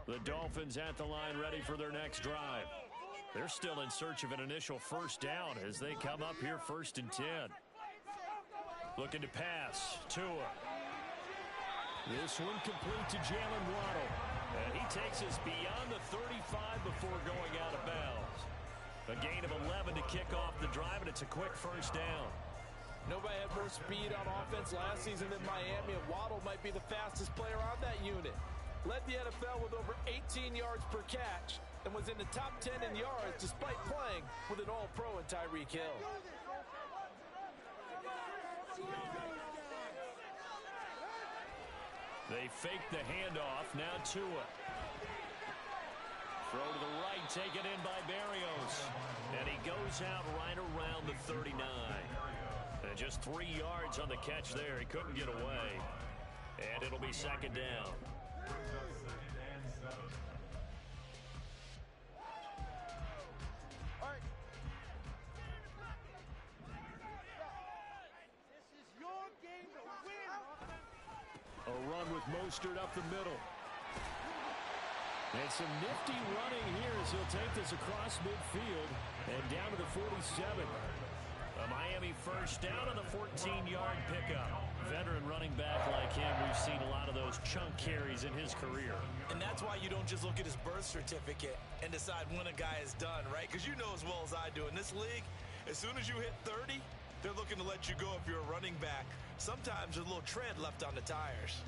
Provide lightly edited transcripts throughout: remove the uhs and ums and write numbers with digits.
The Dolphins at the line ready for their next drive. They're still in search of an initial first down as they come up here 1st and 10. Looking to pass. Tua. This one complete to Jalen Waddle. And he takes us beyond the 35 before going out of bounds. A gain of 11 to kick off the drive, and it's a quick first down. Nobody had more speed on offense last season than Miami, and Waddle might be the fastest player on that unit. Led the NFL with over 18 yards per catch and was in the top 10 in yards despite playing with an all-pro in Tyreek Hill. They fake the handoff. Now Tua. Throw to the right, taken in by Barrios. And he goes out right around the 39. And just 3 yards on the catch there. He couldn't get away. And it'll be 2nd down. A run with Mostert up the middle. And some nifty running here as he'll take this across midfield and down to the 47. A Miami first down on the 14-yard pickup. Veteran running back like him, we've seen a lot of those chunk carries in his career. And that's why you don't just look at his birth certificate and decide when a guy is done, right? Because you know as well as I do, in this league, as soon as you hit 30, they're looking to let you go if you're a running back. Sometimes there's a little tread left on the tires.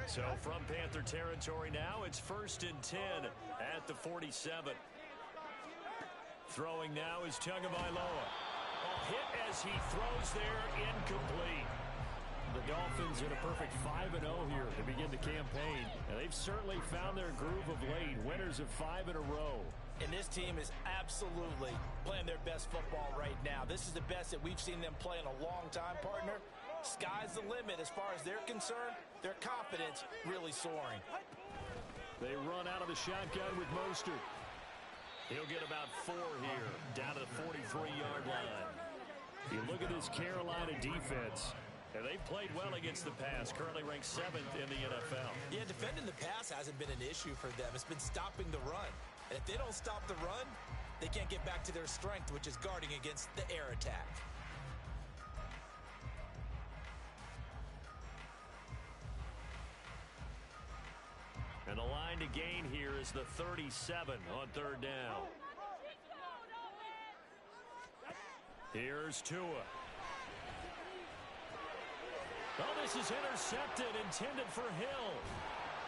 So from Panther territory now, it's 1st and 10 at the 47. Throwing now is Tagovailoa. A hit as he throws there, incomplete. The Dolphins in a perfect 5-0 here to begin the campaign. And they've certainly found their groove of late. Winners of 5 in a row. And this team is absolutely playing their best football right now. This is the best that we've seen them play in a long time, partner. Sky's the limit as far as they're concerned. Their confidence really soaring. They run out of the shotgun with Mostert. He'll get about 4 here, down to the 43-yard line. You look at this Carolina defense. And they've played well against the pass, currently ranked 7th in the NFL. Yeah, defending the pass hasn't been an issue for them. It's been stopping the run. And if they don't stop the run, they can't get back to their strength, which is guarding against the air attack. And the line to gain here is the 37 on 3rd down. Here's Tua. Oh, this is intercepted, intended for Hill.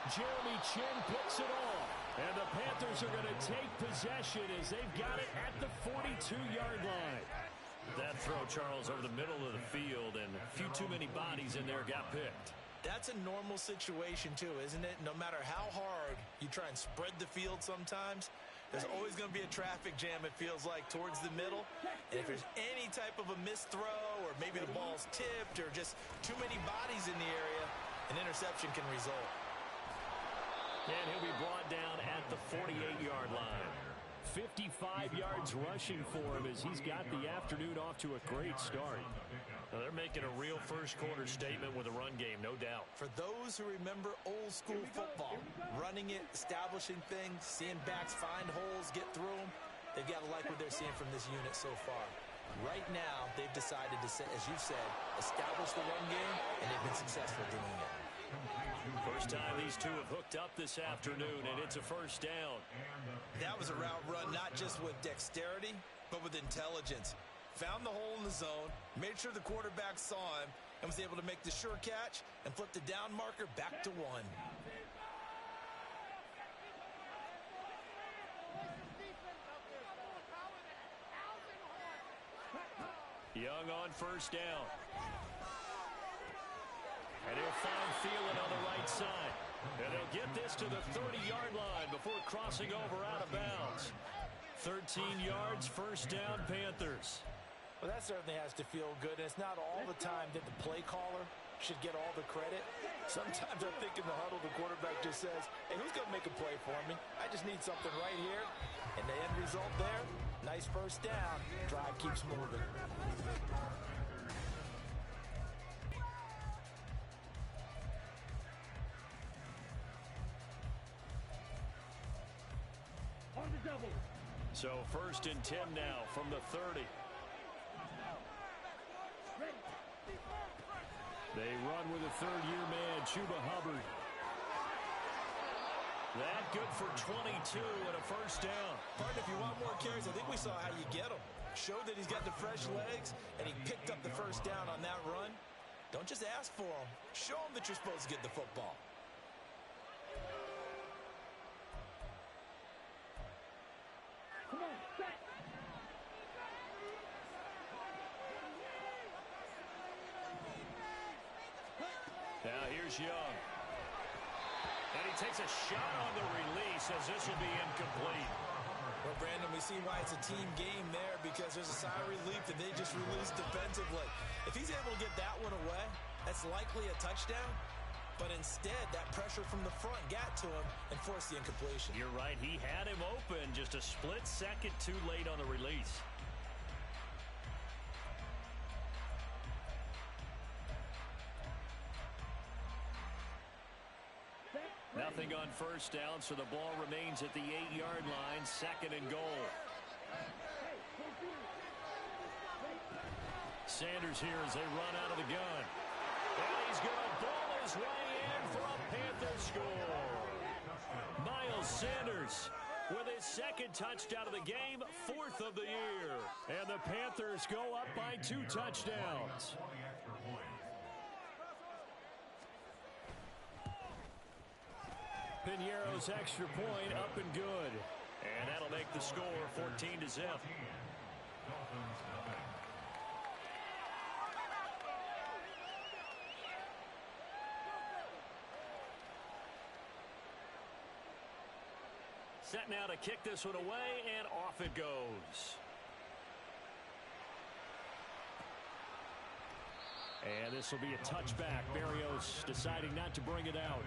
Jeremy Chin picks it off. And the Panthers are going to take possession as they've got it at the 42-yard line. That throw, Charles, over the middle of the field, and a few too many bodies in there got picked. That's a normal situation, too, isn't it? No matter how hard you try and spread the field sometimes, there's always going to be a traffic jam, it feels like, towards the middle. And if there's any type of a missed throw or maybe the ball's tipped or just too many bodies in the area, an interception can result. And he'll be brought down at the 48-yard line. 55 yards rushing for him as he's got the afternoon off to a great start. Now they're making a real first-quarter statement with a run game, no doubt. For those who remember old-school football, running it, establishing things, seeing backs find holes, get through them, they've got to like what they're seeing from this unit so far. Right now, they've decided to, as you've said, establish the run game, and they've been successful doing it. First time these two have hooked up this afternoon, and it's a first down. That was a route run not just with dexterity, but with intelligence. Found the hole in the zone, made sure the quarterback saw him, and was able to make the sure catch and flip the down marker back to 1. Young on first down. And he'll find Thielen on the right side. And they'll get this to the 30-yard line before crossing over out of bounds. 13 yards, first down, Panthers. Well, that certainly has to feel good. And it's not all the time that the play caller should get all the credit. Sometimes I think in the huddle, the quarterback just says, hey, who's going to make a play for me? I just need something right here. And the end result there, nice first down. Drive keeps moving. So 1st and 10 now from the 30. They run with a third-year man, Chuba Hubbard. That good for 22 and a first down. Partner, if you want more carries, I think we saw how you get them. Showed that he's got the fresh legs, and he picked up the first down on that run. Don't just ask for them. Show them that you're supposed to get the football. Come on, set. Now here's Young. And he takes a shot on the release as this will be incomplete. Well, Brandon, we see why it's a team game there because there's a sigh of relief that they just released defensively. If he's able to get that one away, that's likely a touchdown. But instead, that pressure from the front got to him and forced the incompletion. You're right. He had him open just a split second too late on the release. Nothing on first down, so the ball remains at the 8-yard line, 2nd and goal. Sanders here as they run out of the gun. And he's going to ball his way in for a Panther score. Miles Sanders with his 2nd touchdown of the game, 4th of the year. And the Panthers go up by 2 touchdowns. Piñeiro's extra point up and good. And that'll make the score 14-0. Set now to kick this one away, and off it goes. And this will be a touchback. Berrios deciding not to bring it out.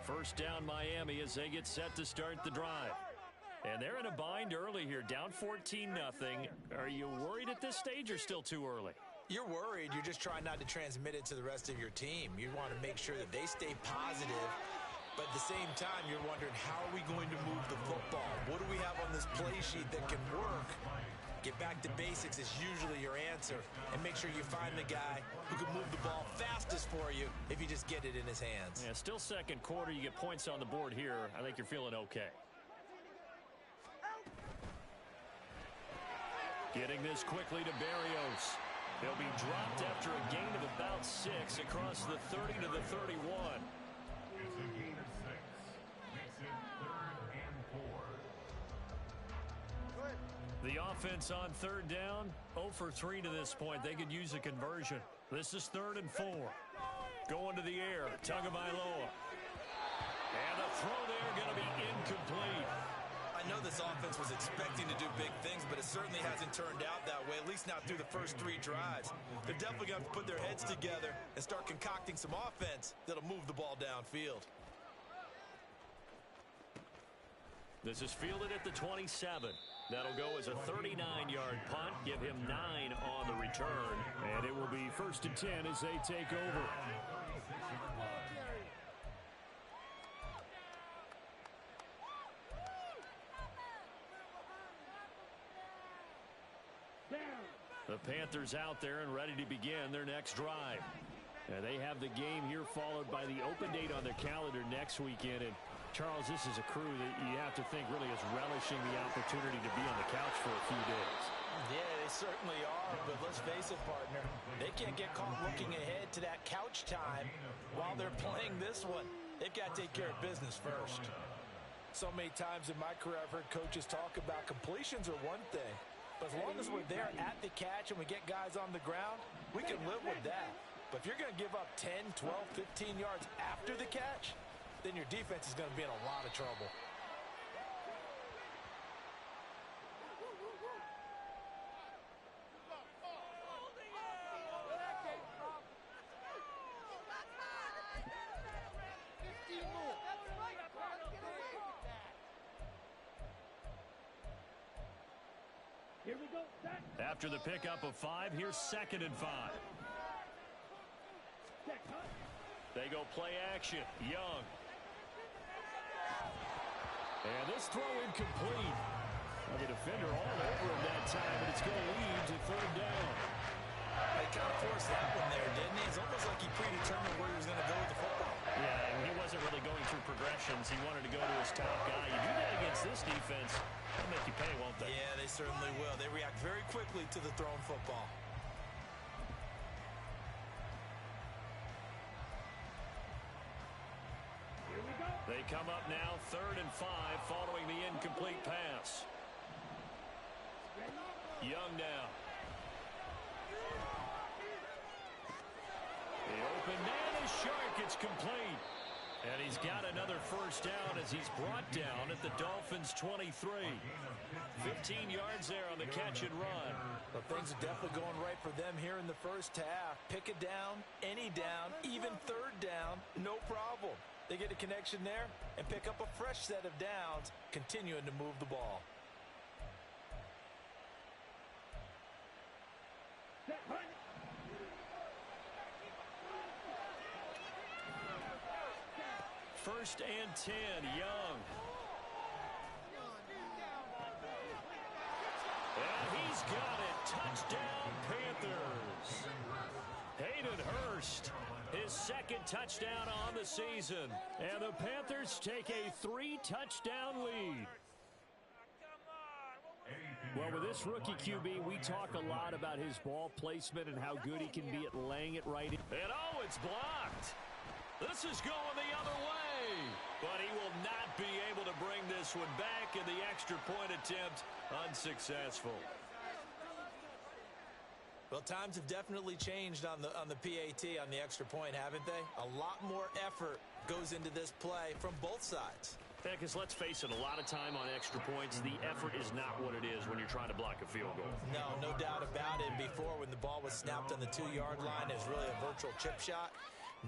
First down Miami as they get set to start the drive. And they're in a bind early here, down 14-0. Are you worried at this stage or still too early? You're worried. You're just trying not to transmit it to the rest of your team. You want to make sure that they stay positive. But at the same time, you're wondering, how are we going to move the football? What do we have on this play sheet that can work? Get back to basics is usually your answer. And make sure you find the guy who can move the ball fastest for you if you just get it in his hands. Yeah, still 2nd quarter. You get points on the board here. I think you're feeling okay. Getting this quickly to Berrios. He'll be dropped after a gain of about 6 across the 30 to the 31. It's a gain of 6. Makes it 3rd and 4. The offense on 3rd down, 0 for 3 to this point. They could use a conversion. This is 3rd and 4. Going to the air, Tagovailoa. And the throw there going to be incomplete. I know this offense was expecting to do big things, but it certainly hasn't turned out that way, at least not through the first 3 drives. They're definitely going to have to put their heads together and start concocting some offense that'll move the ball downfield. This is fielded at the 27. That'll go as a 39-yard punt. Give him 9 on the return. And it will be 1st and 10 as they take over. The Panthers out there and ready to begin their next drive. And they have the game here followed by the open date on their calendar next weekend. And Charles, this is a crew that you have to think really is relishing the opportunity to be on the couch for a few days. Yeah, they certainly are, but let's face it, partner. They can't get caught looking ahead to that couch time while they're playing this one. They've got to take care of business first. So many times in my career, I've heard coaches talk about completions are one thing. But as long as we're there at the catch and we get guys on the ground, we can live with that. But if you're going to give up 10, 12, 15 yards after the catch, then your defense is going to be in a lot of trouble. After the pickup of 5, here's 2nd and 5. They go play action. Young. And this throw incomplete. Well, the defender all over him that time, and it's going to lead to 3rd down. They kind of forced that one there, didn't he? It's almost like he predetermined where he was going to go with the football. Yeah, and he wasn't really going through progressions. He wanted to go to his top guy. You do that against this defense, they'll make you pay, won't they? Yeah, they certainly will. They react very quickly to the thrown football. They come up now 3rd and 5 following the incomplete pass. Young now. The open man is Shark. It's complete. And he's got another 1st down as he's brought down at the Dolphins' 23. 15 yards there on the catch and run. Well, things are definitely going right for them here in the first half. Pick a down, any down, even 3rd down, no problem. They get a connection there and pick up a fresh set of downs, continuing to move the ball. First and 10, Young. And he's got it. Touchdown, Panthers. Hayden Hurst, his 2nd touchdown on the season. And the Panthers take a 3-touchdown lead. Well, with this rookie QB, we talk a lot about his ball placement and how good he can be at laying it right in. And oh, it's blocked. This is going the other way. But he will not be able to bring this one back, and the extra point attempt unsuccessful. Well, times have definitely changed on the PAT, on the extra point, haven't they? A lot more effort goes into this play from both sides. Yeah, because let's face it, a lot of time on extra points, the effort is not what it is when you're trying to block a field goal. No doubt about it. Before, when the ball was snapped on the 2-yard line, it was really a virtual chip shot.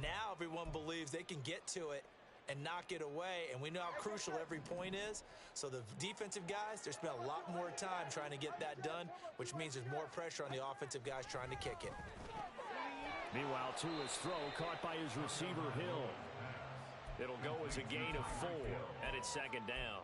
Now everyone believes they can get to it and knock it away, and we know how crucial every point is. So the defensive guys, they spend a lot more time trying to get that done, which means there's more pressure on the offensive guys trying to kick it. Meanwhile, Tua's throw caught by his receiver, Hill. It'll go as a gain of 4, and it's 2nd down.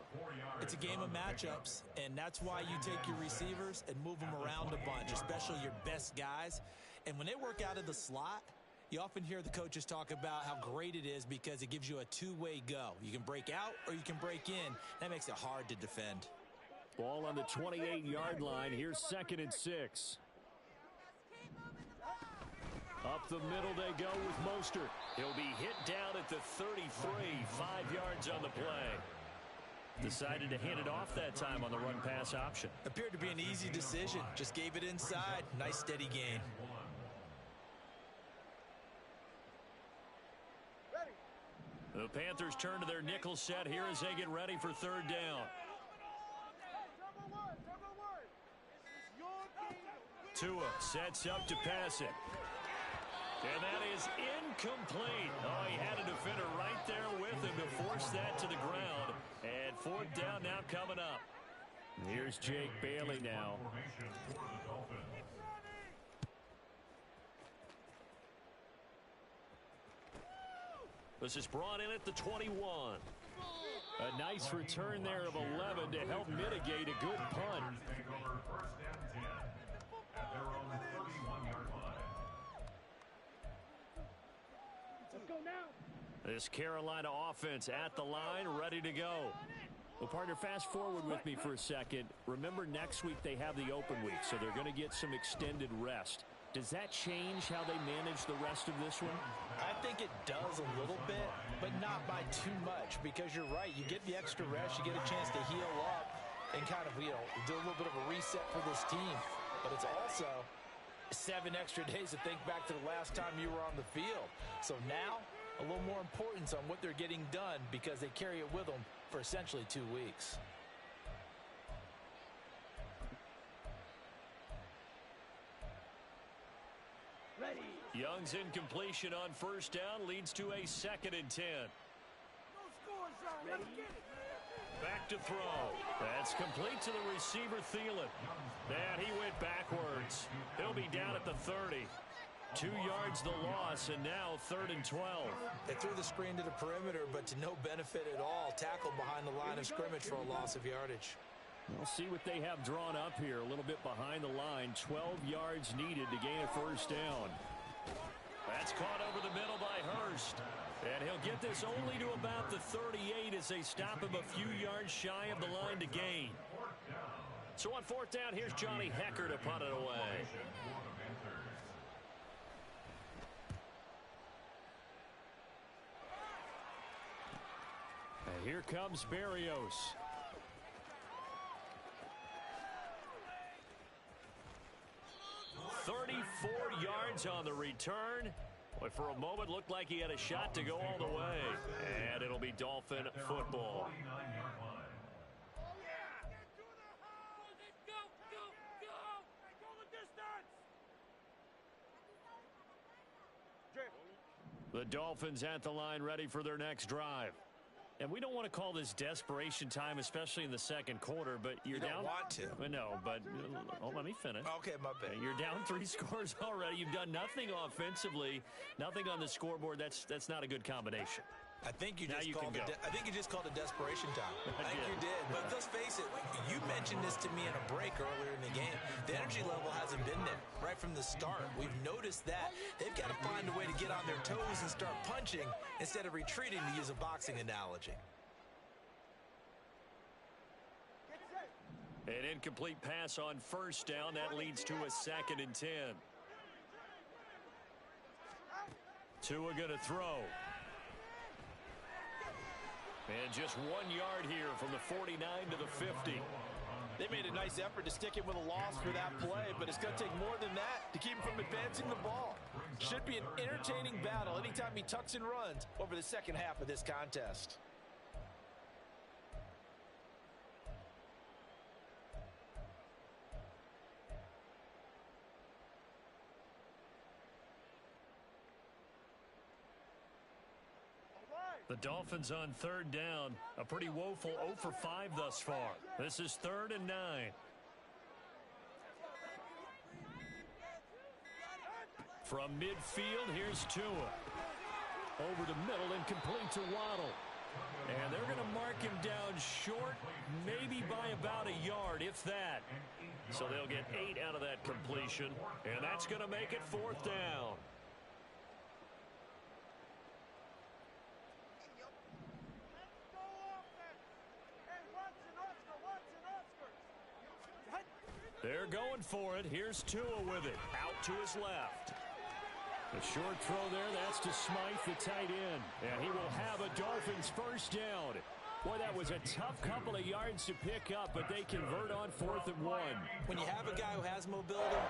It's a game of matchups, and that's why you take your receivers and move them around a bunch, especially your best guys. And when they work out of the slot, you often hear the coaches talk about how great it is because it gives you a two-way go. You can break out or you can break in. That makes it hard to defend. Ball on the 28-yard line. Here's 2nd and 6. Up the middle they go with Mostert. He'll be hit down at the 33, 5 yards on the play. Decided to hand it off that time on the run-pass option. Appeared to be an easy decision. Just gave it inside. Nice steady gain. The Panthers turn to their nickel set here as they get ready for 3rd down. Tua sets up to pass it. And that is incomplete. Oh, he had a defender right there with him to force that to the ground. And 4th down now coming up. Here's Jake Bailey now. This is brought in at the 21. A nice return there of 11 to help mitigate a good punt. This Carolina offense at the line, ready to go. Well, partner, fast forward with me for a second. Remember, next week they have the open week, so they're going to get some extended rest. Does that change how they manage the rest of this one? I think it does a little bit, but not by too much, because you're right. You get the extra rest, you get a chance to heal up and kind of, do a little bit of a reset for this team. But it's also 7 extra days to think back to the last time you were on the field. So now, a little more importance on what they're getting done because they carry it with them for essentially 2 weeks. Ready. Young's incompletion on 1st down leads to a 2nd and 10. No score, Sean. Let's get it. Back to throw. That's complete to the receiver, Thielen. And he went backwards. He'll be down at the 30. 2 yards the loss, and now 3rd and 12. They threw the screen to the perimeter, but to no benefit at all. Tackled behind the line of scrimmage for a loss of yardage. We'll see what they have drawn up here. A little bit behind the line. 12 yards needed to gain a first down. That's caught over the middle by Hurst. And he'll get this only to about the 38 as they stop him a few yards shy of the line to gain. So on 4th down, here's Johnny Hecker to punt it away. And here comes Berrios. Yards on the return. But for a moment, looked like he had a shot to go all the way. And it'll be Dolphin football. The Dolphins at the line, ready for their next drive. And we don't want to call this desperation time, especially in the second quarter, but you're down. You don't want to. No, but let me finish. Okay, my bad. You're down 3 scores already. You've done nothing offensively, nothing on the scoreboard. That's not a good combination. I think you just called it desperation time. I think you did. But let's face it, you mentioned this to me in a break earlier in the game. The energy level hasn't been there right from the start. We've noticed that. They've got to find a way to get on their toes and start punching instead of retreating, to use a boxing analogy. An incomplete pass on first down. That leads to a 2nd and 10. Tua going to throw. And just 1 yard here from the 49 to the 50. They made a nice effort to stick him with a loss for that play, but it's going to take more than that to keep him from advancing the ball. Should be an entertaining battle anytime he tucks and runs over the second half of this contest. The Dolphins on 3rd down. A pretty woeful 0 for 5 thus far. This is 3rd and 9. From midfield, here's Tua. Over the middle and complete to Waddle. And they're going to mark him down short, maybe by about a yard, if that. So they'll get 8 out of that completion. And that's going to make it 4th down. They're going for it. Here's Tua with it. Out to his left. A short throw there. That's to Smythe, the tight end. And he will have a Dolphins first down. Boy, that was a tough couple of yards to pick up, but they convert on 4th and 1. When you have a guy who has mobility,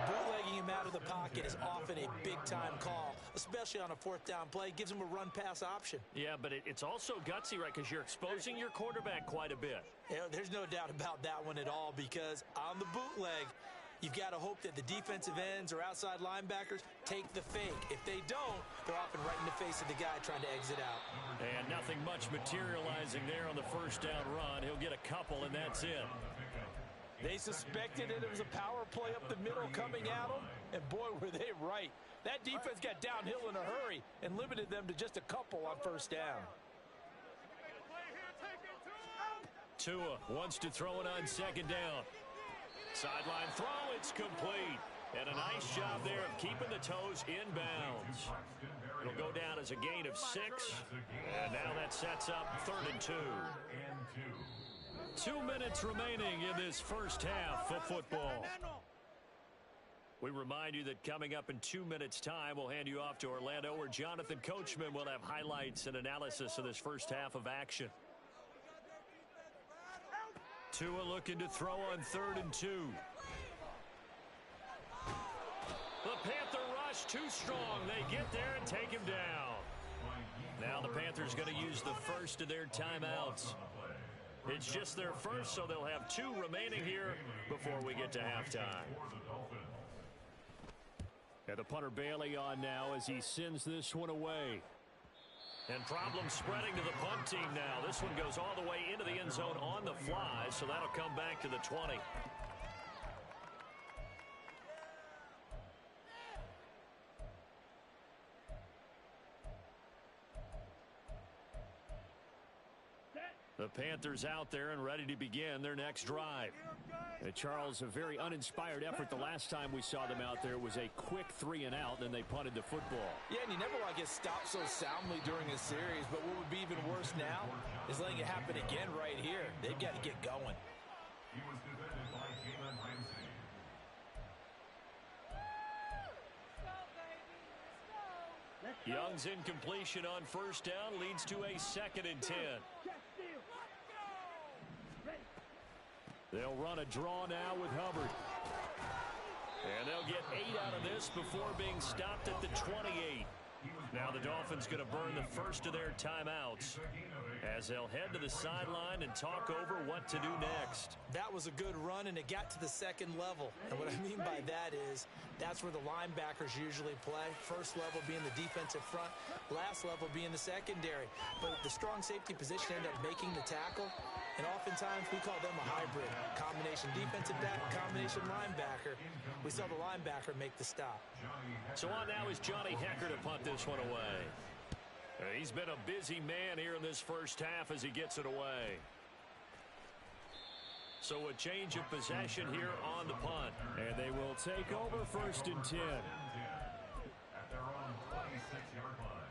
bootlegging him out of the pocket is often a big-time call, especially on a 4th down play. Gives him a run-pass option. Yeah, but it's also gutsy, right, because you're exposing your quarterback quite a bit. Yeah, there's no doubt about that one at all, because on the bootleg, you've got to hope that the defensive ends or outside linebackers take the fake. If they don't, they're often right in the face of the guy trying to exit out. And nothing much materializing there on the first down run. He'll get a couple, and that's it. They suspected that it was a power play up the middle coming at them, and boy, were they right. That defense got downhill in a hurry and limited them to just a couple on first down. Tua wants to throw it on 2nd down. Sideline throw, it's complete. And a nice job there of keeping the toes in bounds. It'll go down as a gain of 6. And now that sets up 3rd and 2. 2 minutes remaining in this first half of football. We remind you that coming up in 2 minutes' time, we'll hand you off to Orlando, where Jonathan Coachman will have highlights and analysis of this first half of action. Tua looking to throw on 3rd and 2. The Panther rush too strong. They get there and take him down. Now the Panthers going to use the first of their timeouts. It's just their first, so they'll have 2 remaining here before we get to halftime. And the punter Bailey on now as he sends this one away. And problem spreading to the punt team now. This one goes all the way into the end zone on the fly, so that'll come back to the 20. The Panthers out there and ready to begin their next drive. Charles, a very uninspired effort the last time we saw them out there. It was a quick 3-and-out, then they punted the football. Yeah, and you never want to get stopped so soundly during a series, but what would be even worse now is letting it happen again right here. They've got to get going. He was defended by Jalen Ramsey. Young's incompletion on first down leads to a 2nd and 10. They'll run a draw now with Hubbard. And they'll get 8 out of this before being stopped at the 28. Now the Dolphins going to burn the first of their timeouts as they'll head to the sideline and talk over what to do next. That was a good run, and it got to the second level. And what I mean by that is that's where the linebackers usually play. First level being the defensive front, last level being the secondary. But the strong safety position ended up making the tackle. And oftentimes we call them a hybrid. Combination defensive back, combination linebacker. We saw the linebacker make the stop. So on now is Johnny Hecker to punt this one away. He's been a busy man here in this first half as he gets it away. So a change of possession here on the punt. And they will take over 1st and 10. At their own 26-yard line.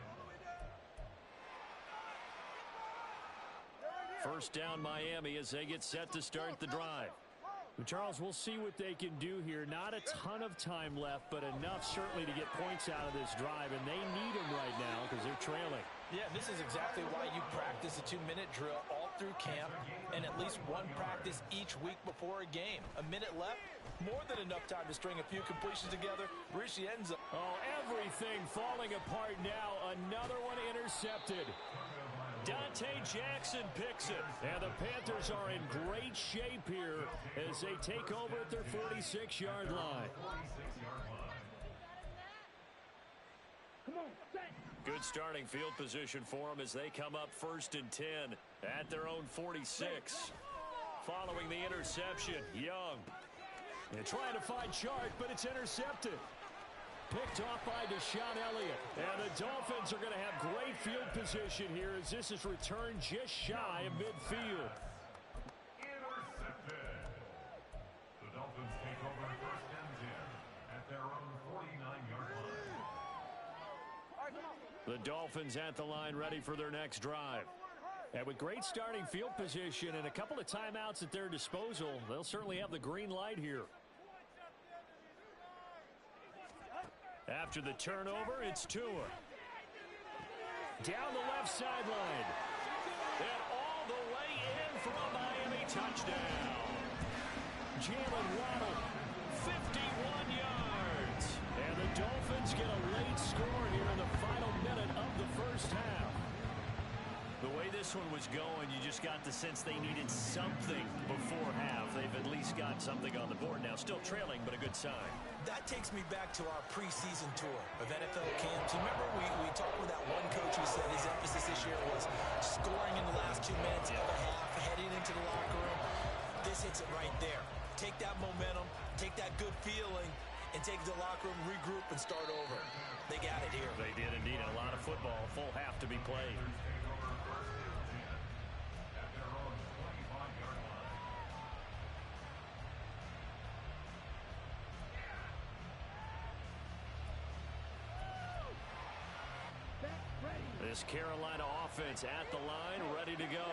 First down Miami as they get set to start the drive. Charles, we'll see what they can do here. Not a ton of time left, but enough certainly to get points out of this drive, and they need them right now because they're trailing. Yeah, this is exactly why you practice a 2-minute drill all through camp and at least one practice each week before a game. A minute left, more than enough time to string a few completions together, reach the end zone. Oh, everything falling apart now. Another one intercepted. Dante Jackson picks it. And the Panthers are in great shape here as they take over at their 46-yard line. Come on, set. Good starting field position for them as they come up 1st and 10 at their own 46. Following the interception, Young. They're trying to find Chart, but it's intercepted. Picked off by Deshaun Elliott. And the Dolphins are going to have great field position here as this is returned just shy of midfield. Intercepted. The Dolphins take over 1st and 10 at their own 49-yard line. The Dolphins at the line ready for their next drive. And with great starting field position and a couple of timeouts at their disposal, they'll certainly have the green light here. After the turnover, it's Tua. Down the left sideline. And all the way in for a Miami touchdown. Jalen Waddle, 51 yards. And the Dolphins get a late score here in the final minute of the first half. The way this one was going, you just got the sense they needed something before half. They've at least got something on the board now. Still trailing, but a good sign. That takes me back to our preseason tour of NFL camps. You remember we talked with that one coach who said his emphasis this year was scoring in the last 2 minutes of a half, heading into the locker room. This hits it right there. Take that momentum, take that good feeling, and take the locker room, regroup, and start over. They got it here. They did indeed. A lot of football, full half to be played. This Carolina offense at the line, ready to go.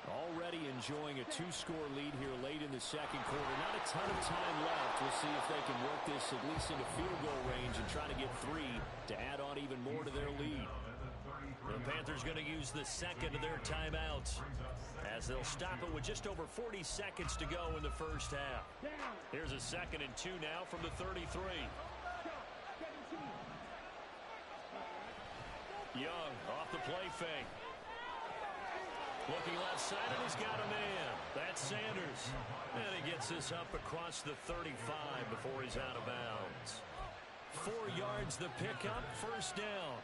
Already enjoying a 2-score lead here late in the second quarter. Not a ton of time left. We'll see if they can work this at least into field goal range and try to get 3 to add on even more to their lead. The Panthers going to use the second of their timeouts as they'll stop it with just over 40 seconds to go in the first half. Here's a 2nd and 2 now from the 33. Young off the play fake. Looking left side, and he's got a man. That's Sanders. And he gets this up across the 35 before he's out of bounds. 4 yards the pickup, first down.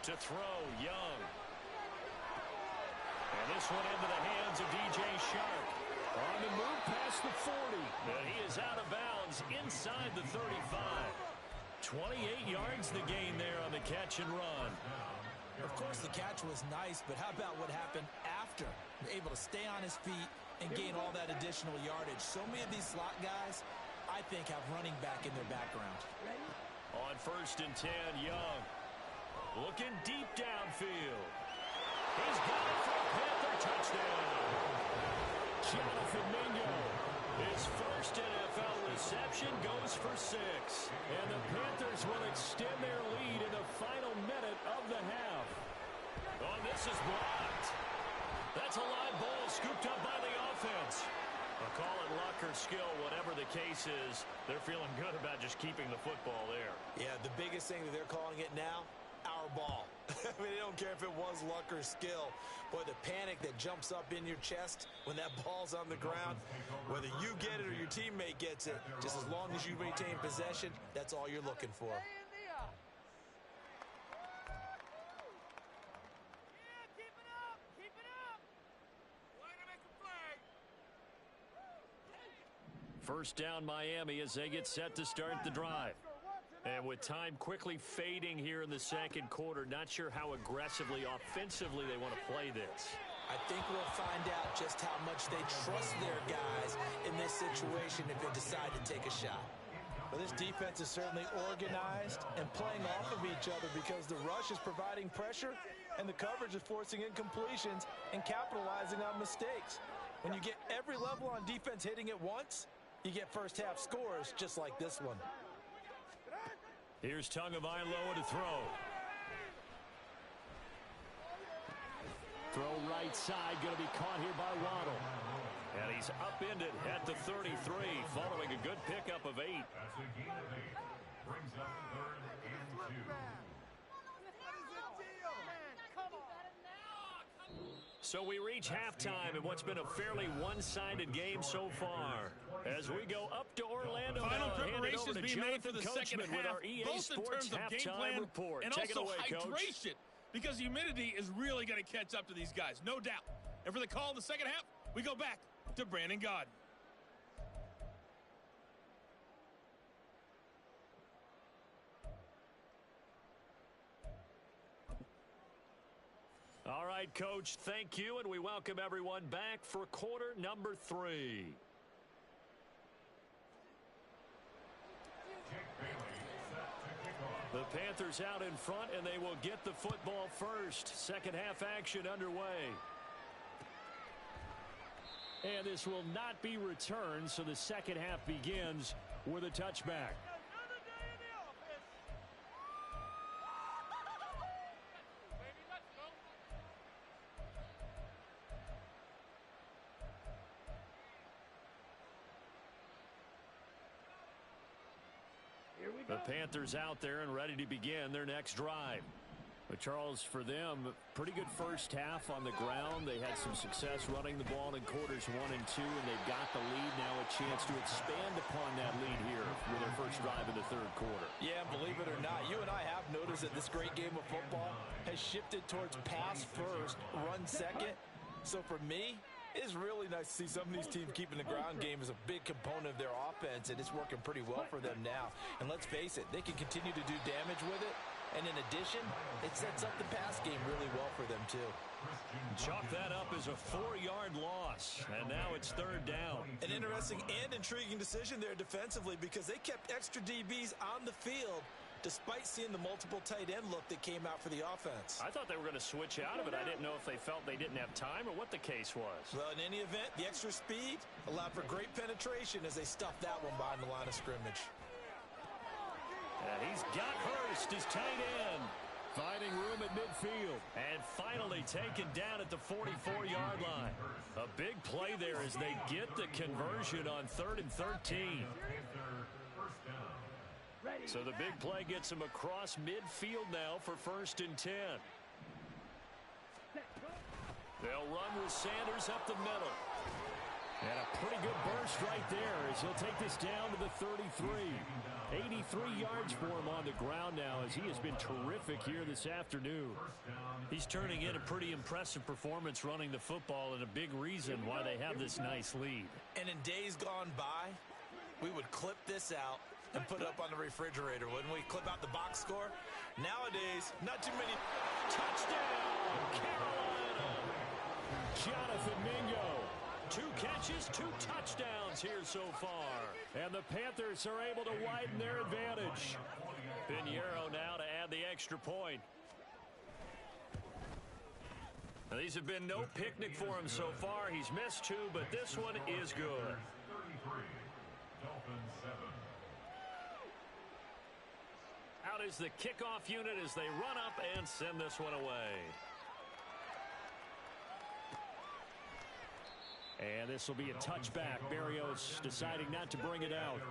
To throw, Young. And this one into the hands of DJ Shark. On the move past the 40. And he is out of bounds inside the 35. 28 yards the gain there on the catch and run. Of course, the catch was nice, but how about what happened after? Able to stay on his feet and gain all that additional yardage. So many of these slot guys, I think, have running back in their background. On 1st and 10, Young. Looking deep downfield. He's got it for a Panther touchdown. Jonathan Mingo. His first NFL reception goes for 6. And the Panthers will extend their lead in the final minute of the half. Oh, this is blocked. That's a live ball scooped up by the offense. I'll call it luck or skill, whatever the case is. They're feeling good about just keeping the football there. Yeah, the biggest thing that they're calling it now, our ball. I mean, they don't care if it was luck or skill. Boy, the panic that jumps up in your chest when that ball's on the ground, whether you get it or your teammate gets it, just as long as you maintain possession, that's all you're looking for. First down, Miami, as they get set to start the drive. And with time quickly fading here in the second quarter, not sure how aggressively, offensively they want to play this. I think we'll find out just how much they trust their guys in this situation if they decide to take a shot. Well, this defense is certainly organized and playing off of each other because the rush is providing pressure and the coverage is forcing incompletions and capitalizing on mistakes. When you get every level on defense hitting at once, you get first half scores just like this one. Here's Tagovailoa to throw. Throw right side, going to be caught here by Waddle. And he's upended at the 33, following a good pickup of 8. That's a gain of 8. Brings up 3rd and 2. So we reach halftime in what's been a fairly one-sided game so far. As we go up to Orlando, final now, preparations being made for the second with half, our EA both in Sports terms of game halftime plan report. and Take it also away, Coach. hydration, because humidity is really going to catch up to these guys, no doubt. And for the call in the second half, we go back to Brandon Gaudin. All right, Coach, thank you, and we welcome everyone back for quarter number 3. The Panthers out in front, and they will get the football first. Second half action underway. And this will not be returned, so the second half begins with a touchback. The Panthers out there and ready to begin their next drive. But Charles, for them, pretty good first half on the ground. They had some success running the ball in quarters 1 and 2, and they've got the lead now, a chance to expand upon that lead here with their first drive in the third quarter. Yeah, believe it or not, you and I have noticed that this great game of football has shifted towards pass first, run second. So for me, it's really nice to see some of these teams keeping the ground game as a big component of their offense, and it's working pretty well for them now. And let's face it, they can continue to do damage with it. And in addition, it sets up the pass game really well for them, too. Chalk that up as a 4-yard loss, and now it's third down. An interesting and intriguing decision there defensively because they kept extra DBs on the field despite seeing the multiple tight end look that came out for the offense. I thought they were going to switch out of it. I didn't know if they felt they didn't have time or what the case was. Well, in any event, the extra speed allowed for great penetration as they stuffed that one behind the line of scrimmage. And he's got Hurst, his tight end. Finding room at midfield. And finally taken down at the 44-yard line. A big play there as they get the conversion on 3rd and 13. So the big play gets him across midfield now for 1st and 10. They'll run with Sanders up the middle. And a pretty good burst right there as he'll take this down to the 33. 83 yards for him on the ground now as he has been terrific here this afternoon. He's turning in a pretty impressive performance running the football and a big reason why they have this nice lead. And in days gone by, we would clip this out and put it up on the refrigerator. Wouldn't we clip out the box score? Nowadays, not too many. Touchdown, Carolina! Jonathan Mingo. 2 catches, 2 touchdowns here so far. And the Panthers are able to widen their advantage. Pinheiro now to add the extra point. Now, these have been no picnic for him so far. He's missed 2, but this one is good. 33, Dolphins 7. Out is the kickoff unit as they run up and send this one away. And this will be a touchback. Berrios deciding not to bring it out.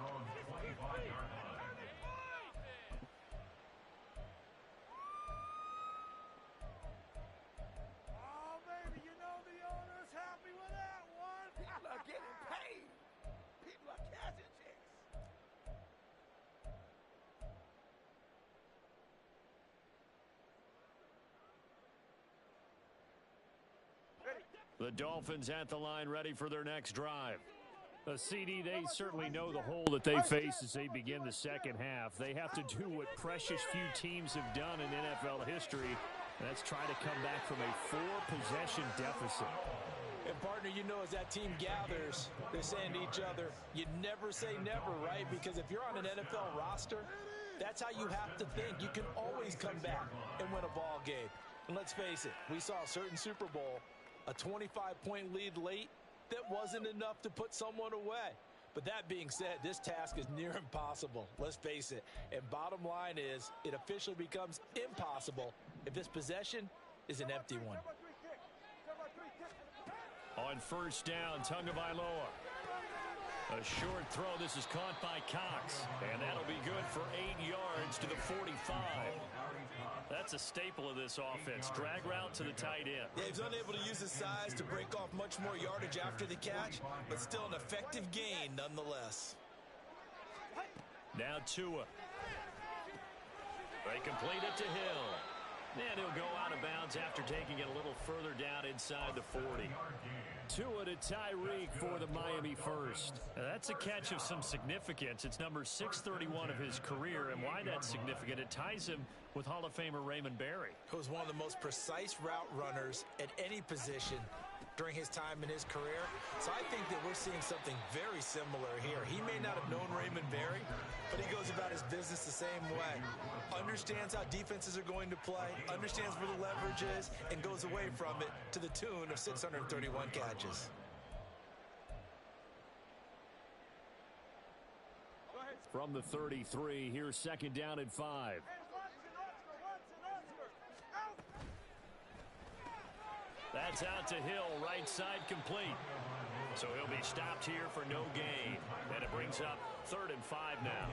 Oh, baby, you know the owner's happy with that one. People are getting paid. People are cashing checks. The Dolphins at the line ready for their next drive. The CD, they certainly know the hole that they face as they begin the second half. They have to do what precious few teams have done in NFL history, and that's try to come back from a 4-possession deficit. And, partner, you know, as that team gathers, they're saying to each other, you never say never, right? Because if you're on an NFL roster, that's how you have to think. You can always come back and win a ball game. And let's face it, we saw a certain Super Bowl, a 25-point lead late, that wasn't enough to put someone away. But that being said, this task is near impossible. Let's face it. And bottom line is, it officially becomes impossible if this possession is an empty one. On first down, Tagovailoa. A short throw. This is caught by Cox. And that'll be good for 8 yards to the 45. That's a staple of this offense. Drag route to the tight end. Yeah, he's unable to use his size to break off much more yardage after the catch, but still an effective gain nonetheless. Now Tua. They complete it to Hill. And he'll go out of bounds after taking it a little further down inside the 40. Tua to Tyreek for the Miami first. Now that's a catch of some significance. It's number 631 of his career, and why that's significant, it ties him with Hall of Famer Raymond Berry. Who was one of the most precise route runners at any position during his time in his career. So I think that we're seeing something very similar here. He may not have known Raymond Berry, but he goes about his business the same way. Understands how defenses are going to play, understands where the leverage is, and goes away from it to the tune of 631 catches. From the 33, here's second down and 5. That's out to Hill, right side complete. So he'll be stopped here for no gain. And it brings up 3rd and 5 now.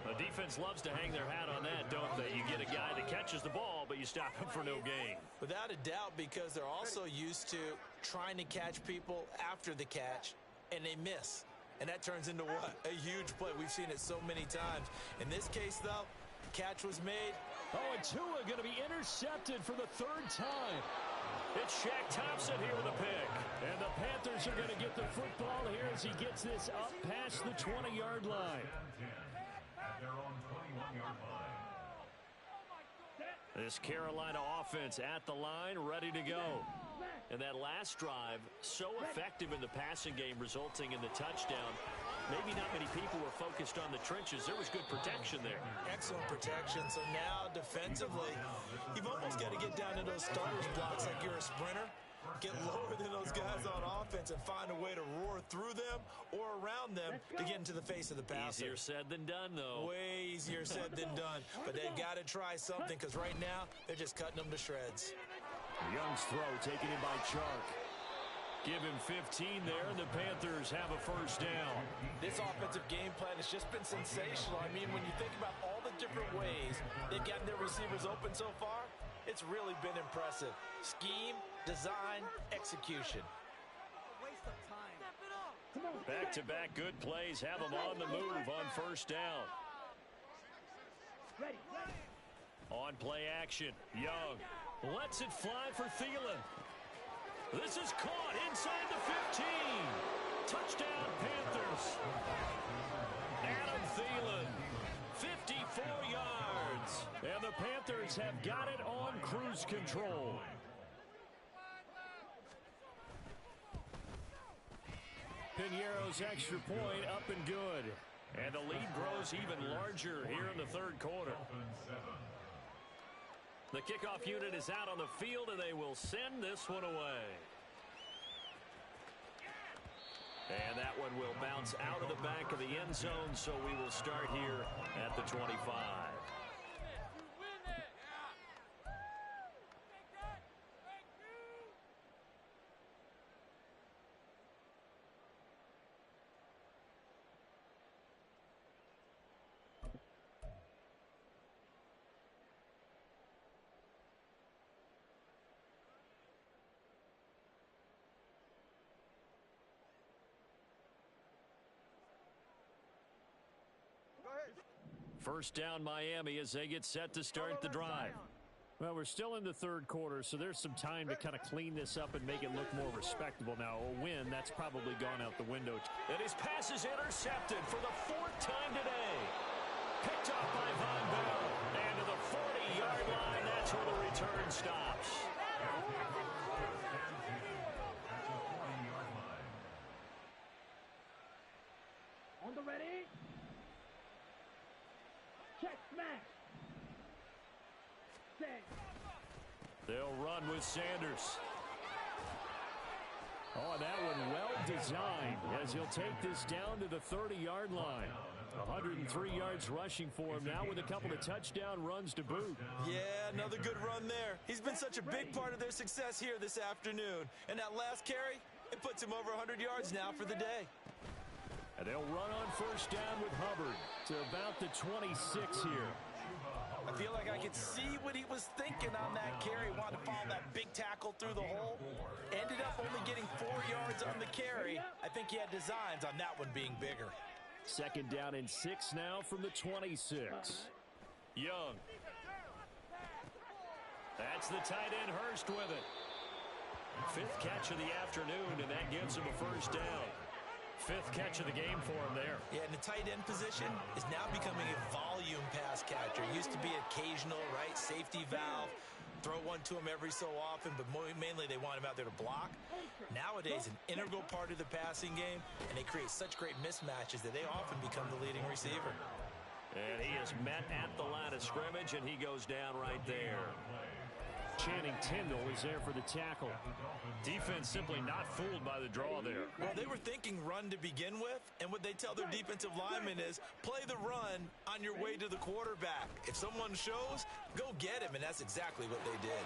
The defense loves to hang their hat on that, don't they? You get a guy that catches the ball, but you stop him for no gain. Without a doubt, because they're also used to trying to catch people after the catch, and they miss. And that turns into what? A huge play. We've seen it so many times. In this case, though, the catch was made. Oh, and Tua going to be intercepted for the 3rd time. It's Shaq Thompson here with a pick. And the Panthers are going to get the football here as he gets this up past the 20-yard line. At their own 21-yard line. This Carolina offense at the line, ready to go. And that last drive, so effective in the passing game, resulting in the touchdown. Maybe not many people were focused on the trenches. There was good protection there. Excellent protection. So now, defensively, you've almost got to get down to those starters blocks like you're a sprinter. Get lower than those guys on offense and find a way to roar through them or around them to get into the face of the passer. Easier said than done, though. Way easier said than done. But they've got to try something because right now, they're just cutting them to shreds. Young's throw taken in by Chark. Give him 15 there, and the Panthers have a first down. This offensive game plan has just been sensational. I mean, when you think about all the different ways they've gotten their receivers open so far, it's really been impressive. Scheme, design, execution. Waste of time. Step it up. Back-to-back good plays have them on the move on first down. On play action, Young lets it fly for Thielen. This is caught inside the 15. Touchdown, Panthers. Adam Thielen, 54 yards. And the Panthers have got it on cruise control. Piñeiro's extra point up and good. And the lead grows even larger here in the third quarter. The kickoff unit is out on the field, and they will send this one away. And that one will bounce out of the back of the end zone, so we will start here at the 25. First down, Miami, as they get set to start the drive. Well, we're still in the third quarter, so there's some time to kind of clean this up and make it look more respectable. Now, a win, that's probably gone out the window. And his pass is intercepted for the fourth time today. Picked off by Von Bell. And to the 40-yard line, that's where the return stops. On the ready. Check, smash. Set. They'll run with Sanders. Oh, that one well designed as he'll take this down to the 30-yard line. 103 yards rushing for him now with a couple of touchdown runs to boot. Yeah, another good run there. He's been such a big part of their success here this afternoon. And that last carry, it puts him over 100 yards now for the day. And they'll run on first down with Hubbard to about the 26 here. I feel like I could see what he was thinking on that carry. Wanted to follow that big tackle through the hole. Ended up only getting 4 yards on the carry. I think he had designs on that one being bigger. Second down and 6 now from the 26. Young. That's the tight end Hurst with it. Fifth catch of the afternoon, and that gives him a first down. Fifth catch of the game for him there. Yeah, and the tight end position is now becoming a volume pass catcher. Used to be occasional, right? Safety valve. Throw one to him every so often, but mainly they want him out there to block. Nowadays, an integral part of the passing game, and they create such great mismatches that they often become the leading receiver. And he is met at the line of scrimmage, and he goes down right there. Channing Tindall is there for the tackle. Defense simply not fooled by the draw there. Well, they were thinking run to begin with, and what they tell their defensive linemen is play the run on your way to the quarterback. If someone shows, go get him, and that's exactly what they did.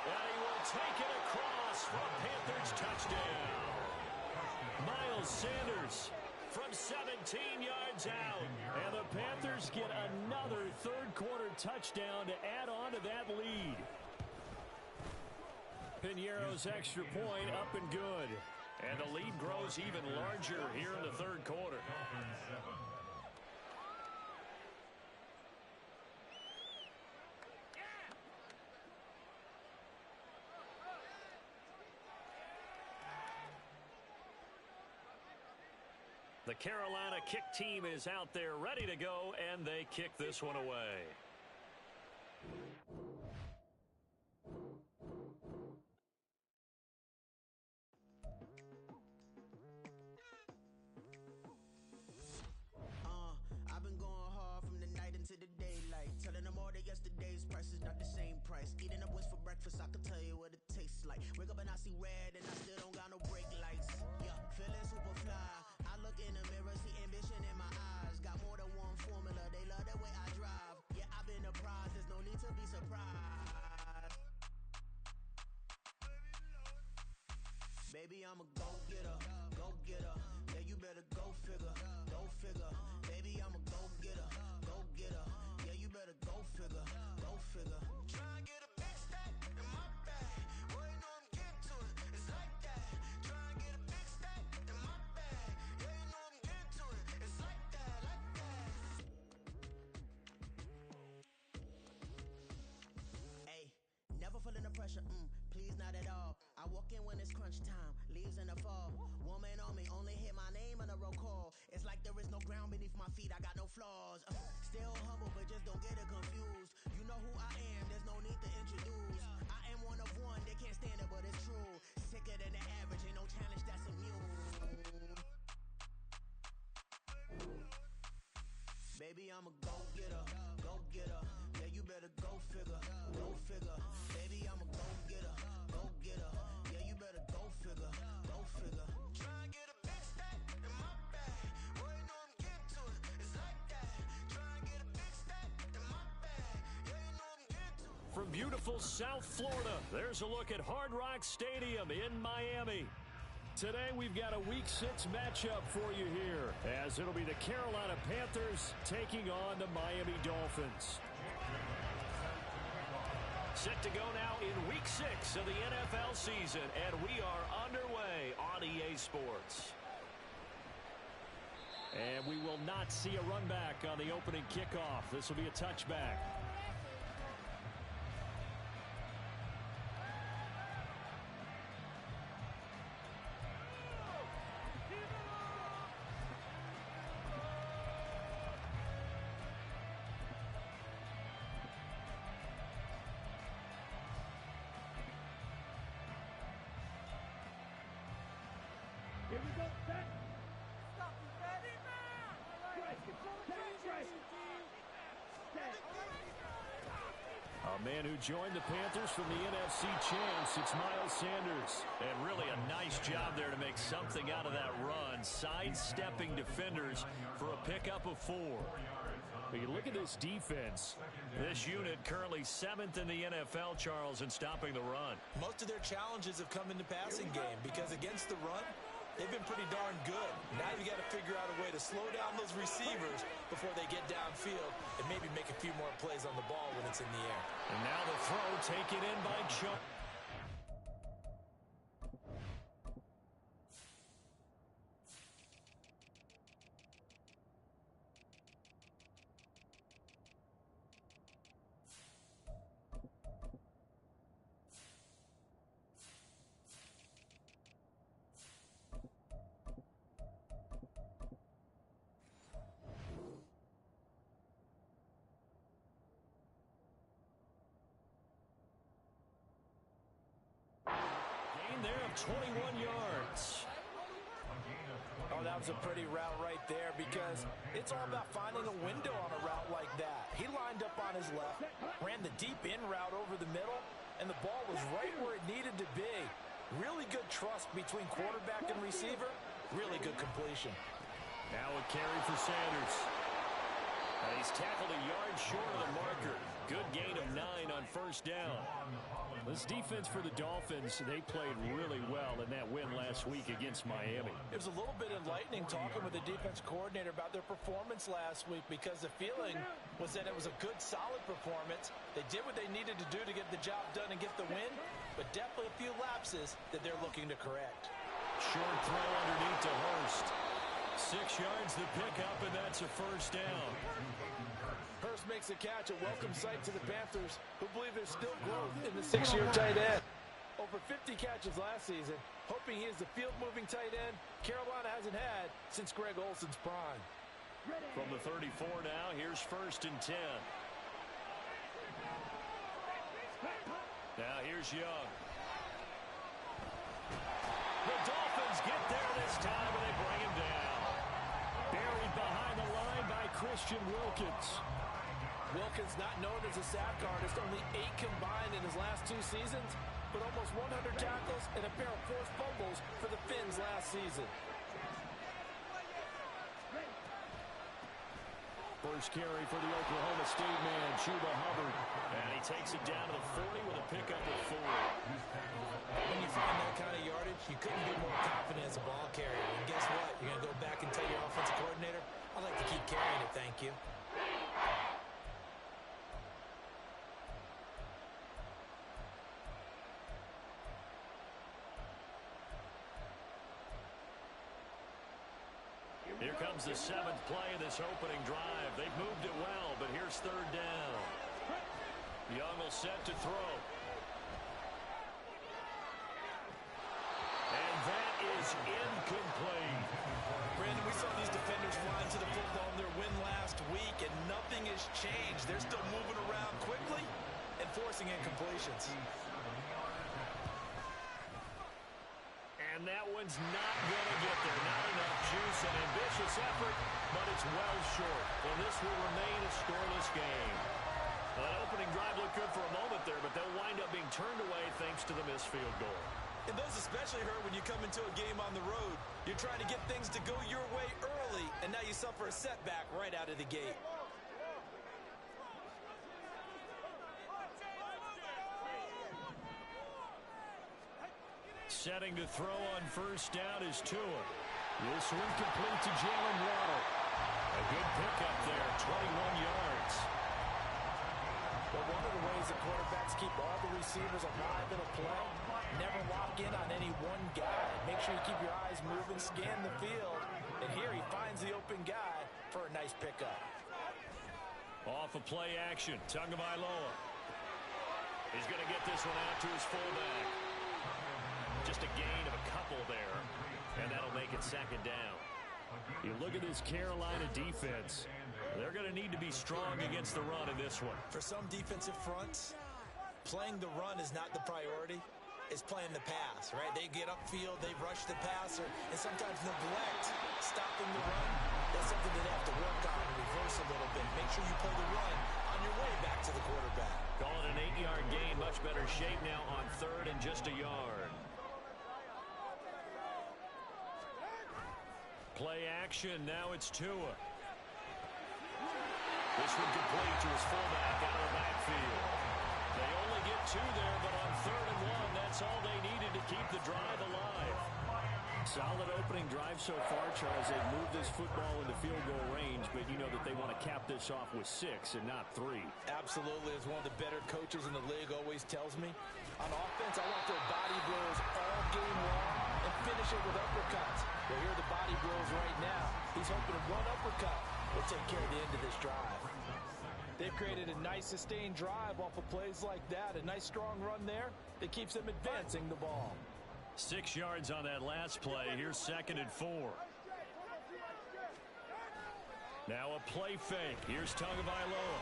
And he will take it across for a Panthers touchdown. Miles Sanders from 17 yards out. And the Panthers get another third-quarter touchdown to add on to that lead. Piñeiro's extra point up and good. And the lead grows even larger here in the third quarter. The Carolina kick team is out there ready to go, and they kick this one away. I've been going hard from the night into the daylight. Telling them all that yesterday's price is not the same price. Eating up wings for breakfast, I can tell you what it tastes like. Wake up and I see red, and I still don't got no brake lights. Yeah, feeling super fly. I look in the mirror, see ambition in my eyes. Got more than one formula, they love the way I drive. Yeah, I've been a prize, there's no need to be surprised. Baby, I'm a go-getter, go-getter. Yeah, you better go figure, go figure. Baby, I'm a go-getter, go-getter. Yeah, you better go figure, go figure. Try and get a big stack in my bag. Boy, you know I'm getting to it, it's like that. Try and get a big stack in my bag. pressure, please not at all. I walk in when it's crunch time, leaves in the fall. Woman on me, only hit my name on a roll call. It's like there is no ground beneath my feet, I got no flaws. Still humble, but just don't get it confused. You know who I am, there's no need to introduce. I am one of one, they can't stand it, but it's true. Sicker than the average, ain't no challenge that's immune. Baby, I'm a go-getter, go-getter. Yeah, you better go figure, go figure. Baby, I'm a go-getter, go-getter. Yeah, you better go figure, go figure. Try and get a big stack in my bag. Boy, you know I'm getting to it, it's like that. Try and get a big stack in my bag. Yeah, you know I'm getting to it. From beautiful South Florida, there's a look at Hard Rock Stadium in Miami. Today, we've got a Week 6 matchup for you here, as it'll be the Carolina Panthers taking on the Miami Dolphins. Set to go now in Week 6 of the NFL season, and we are underway on EA Sports. And we will not see a run back on the opening kickoff. This will be a touchback. Here we go, set. Stop, ready now. Right, control the right. A man who joined the Panthers from the NFC champs, it's Miles Sanders. And really a nice job there to make something out of that run, sidestepping defenders for a pickup of 4. But you look at this defense. This unit currently 7th in the NFL, Charles, in stopping the run. Most of their challenges have come in the passing game because against the run, they've been pretty darn good. Now you got to figure out a way to slow down those receivers before they get downfield and maybe make a few more plays on the ball when it's in the air. And now the throw taken in by Chuck. There of 21 yards. Oh, that was a pretty route right there because it's all about finding a window on a route like that. He lined up on his left, ran the deep in route over the middle, and the ball was right where it needed to be. Really good trust between quarterback and receiver. Really good completion. Now a carry for Sanders. And he's tackled a yard short of the marker. Good gain of 9 on first down. This defense for the Dolphins, they played really well in that win last week against Miami. It was a little bit enlightening talking with the defense coordinator about their performance last week because the feeling was that it was a good, solid performance. They did what they needed to do to get the job done and get the win, but definitely a few lapses that they're looking to correct. Short throw underneath to Hurst. 6 yards the pickup, and that's a first down. Hurst makes a catch, a welcome sight to the Panthers, who believe there's still growth in the 6-year tight end. Over 50 catches last season, hoping he is the field-moving tight end Carolina hasn't had since Greg Olson's prime. From the 34 now, here's 1st and 10. Now here's Young. The Dolphins get there this time, and they bring him down. Buried behind the line by Christian Wilkins. Wilkins, not known as a sack artist, only 8 combined in his last 2 seasons, but almost 100 tackles and a pair of forced fumbles for the Finns last season. First carry for the Oklahoma State man, Chuba Hubbard. And he takes it down to the 40 with a pickup of 4. When you find that kind of yardage, you couldn't be more confident as a ball carrier. And guess what? You're going to go back and tell your offensive coordinator, I'd like to keep carrying it, thank you. Here comes the 7th play of this opening drive. They've moved it well, but here's 3rd down. Young will set to throw. is incomplete. Brandon, we saw these defenders flying to the football in their win last week, and nothing has changed. They're still moving around quickly and forcing incompletions. And that one's not going to get there. Not enough juice. An ambitious effort, but it's well short. And this will remain a scoreless game. Well, that opening drive looked good for a moment there, but they'll wind up being turned away thanks to the missed field goal. And those especially hurt when you come into a game on the road. You're trying to get things to go your way early, and now you suffer a setback right out of the gate. Setting to throw on first down is Tua. This one complete to Jalen Waddle. A good pickup there, 21 yards. Well, one of the ways that quarterbacks keep all the receivers alive in a play, never lock in on any one guy. Make sure you keep your eyes moving, scan the field, and here he finds the open guy for a nice pickup. Off of play action, Tagovailoa. He's going to get this one out to his fullback. Just a gain of a couple there, and that'll make it second down. You look at this Carolina defense. They're going to need to be strong against the run in this one. For some defensive fronts, playing the run is not the priority. It's playing the pass, right? They get upfield, they rush the passer, and sometimes neglect stopping the run. That's something they have to work on and reverse a little bit. Make sure you play the run on your way back to the quarterback. Call it an 8-yard gain. Much better shape now on third and just a yard. Play action, now it's Tua. This one complete to his fullback out of the backfield. They only get 2 there, but on 3rd and 1, that's all they needed to keep the drive alive. Solid opening drive so far, Charles. They've moved this football into field goal range, but you know that they want to cap this off with 6 and not 3. Absolutely, as one of the better coaches in the league always tells me, on offense, I want their body blows all game long and finish it with uppercuts. Well, here are the body blows right now. He's hoping one uppercut will take care of the end of this drive. They've created a nice sustained drive off of plays like that. A nice strong run there that keeps them advancing the ball. 6 yards on that last play. Here's 2nd and 4. Now a play fake. Here's Tagovailoa.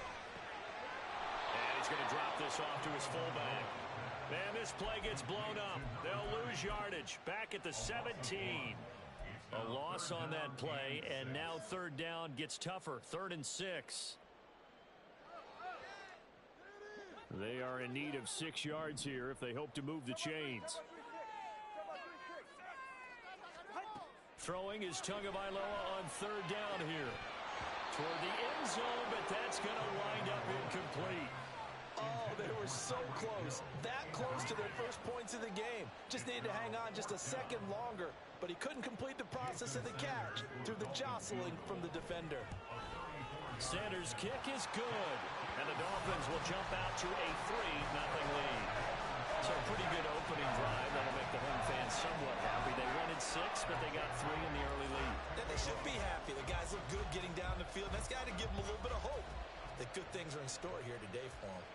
And he's going to drop this off to his fullback. And this play gets blown up. They'll lose yardage. Back at the 17. A loss on that play, and now 3rd down gets tougher. 3rd and 6. They are in need of 6 yards here if they hope to move the chains. Throwing is Tagovailoa on 3rd down here. Toward the end zone, but that's going to wind up incomplete. Oh, they were so close. That close to their first points of the game. Just needed to hang on just a second longer, but he couldn't complete the process of the catch through the jostling from the defender. Sanders' kick is good, and the Dolphins will jump out to a 3-0 lead. So a pretty good opening drive. That'll make the home fans somewhat happy. They wanted 6, but they got 3 in the early lead. And they should be happy. The guys look good getting down the field. That's got to give them a little bit of hope that good things are in store here today for them.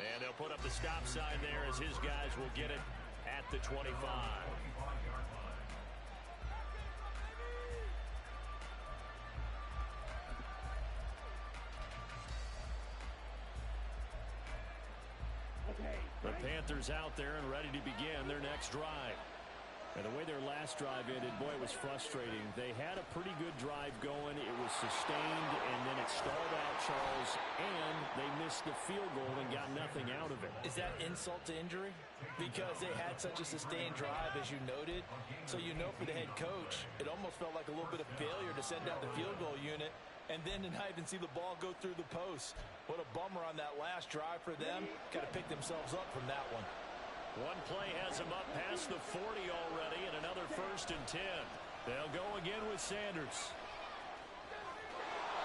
And they'll put up the stop sign there as his guys will get it at the 25. The Panthers out there and ready to begin their next drive. And the way their last drive ended, boy, it was frustrating. They had a pretty good drive going. It was sustained, and then it stalled out, Charles, and they missed the field goal and got nothing out of it. Is that insult to injury? Because they had such a sustained drive, as you noted. So you know for the head coach, it almost felt like a little bit of failure to send out the field goal unit and then to not even see the ball go through the post. What a bummer on that last drive for them. Got to pick themselves up from that one. One play has them up past the 40 already, and another 1st and 10. They'll go again with Sanders.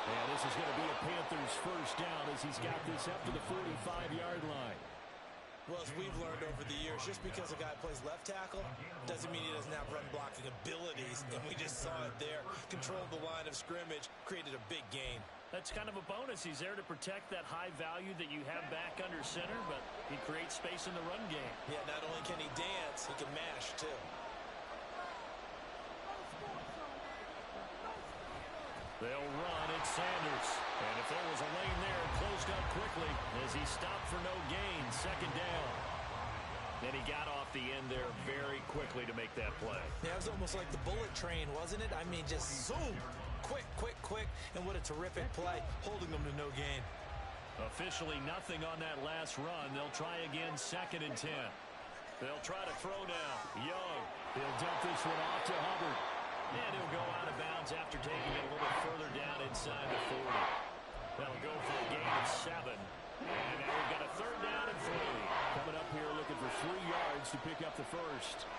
And this is going to be a Panthers first down as he's got this up to the 45-yard line. Well, as we've learned over the years, just because a guy plays left tackle doesn't mean he doesn't have run blocking abilities, and we just saw it there. Controlled the line of scrimmage, created a big gain. That's kind of a bonus. He's there to protect that high value that you have back under center, but he creates space in the run game. Yeah, not only can he dance, he can mash, too. They'll run. It's Sanders. And if there was a lane there, it closed up quickly as he stopped for no gain. Second down. And he got off the end there very quickly to make that play. Yeah, it was almost like the bullet train, wasn't it? I mean, just zoom. Quick, quick, quick. And what a terrific play, holding them to no gain. Officially nothing on that last run. They'll try again, 2nd and 10. They'll try to throw now. Young. He'll dump this one off to Hubbard. And he'll go out of bounds after taking it a little further down inside the 40. They'll go for a gain of 7. And now we've got a 3rd down and 3. Coming up here looking for 3 yards to pick up the first.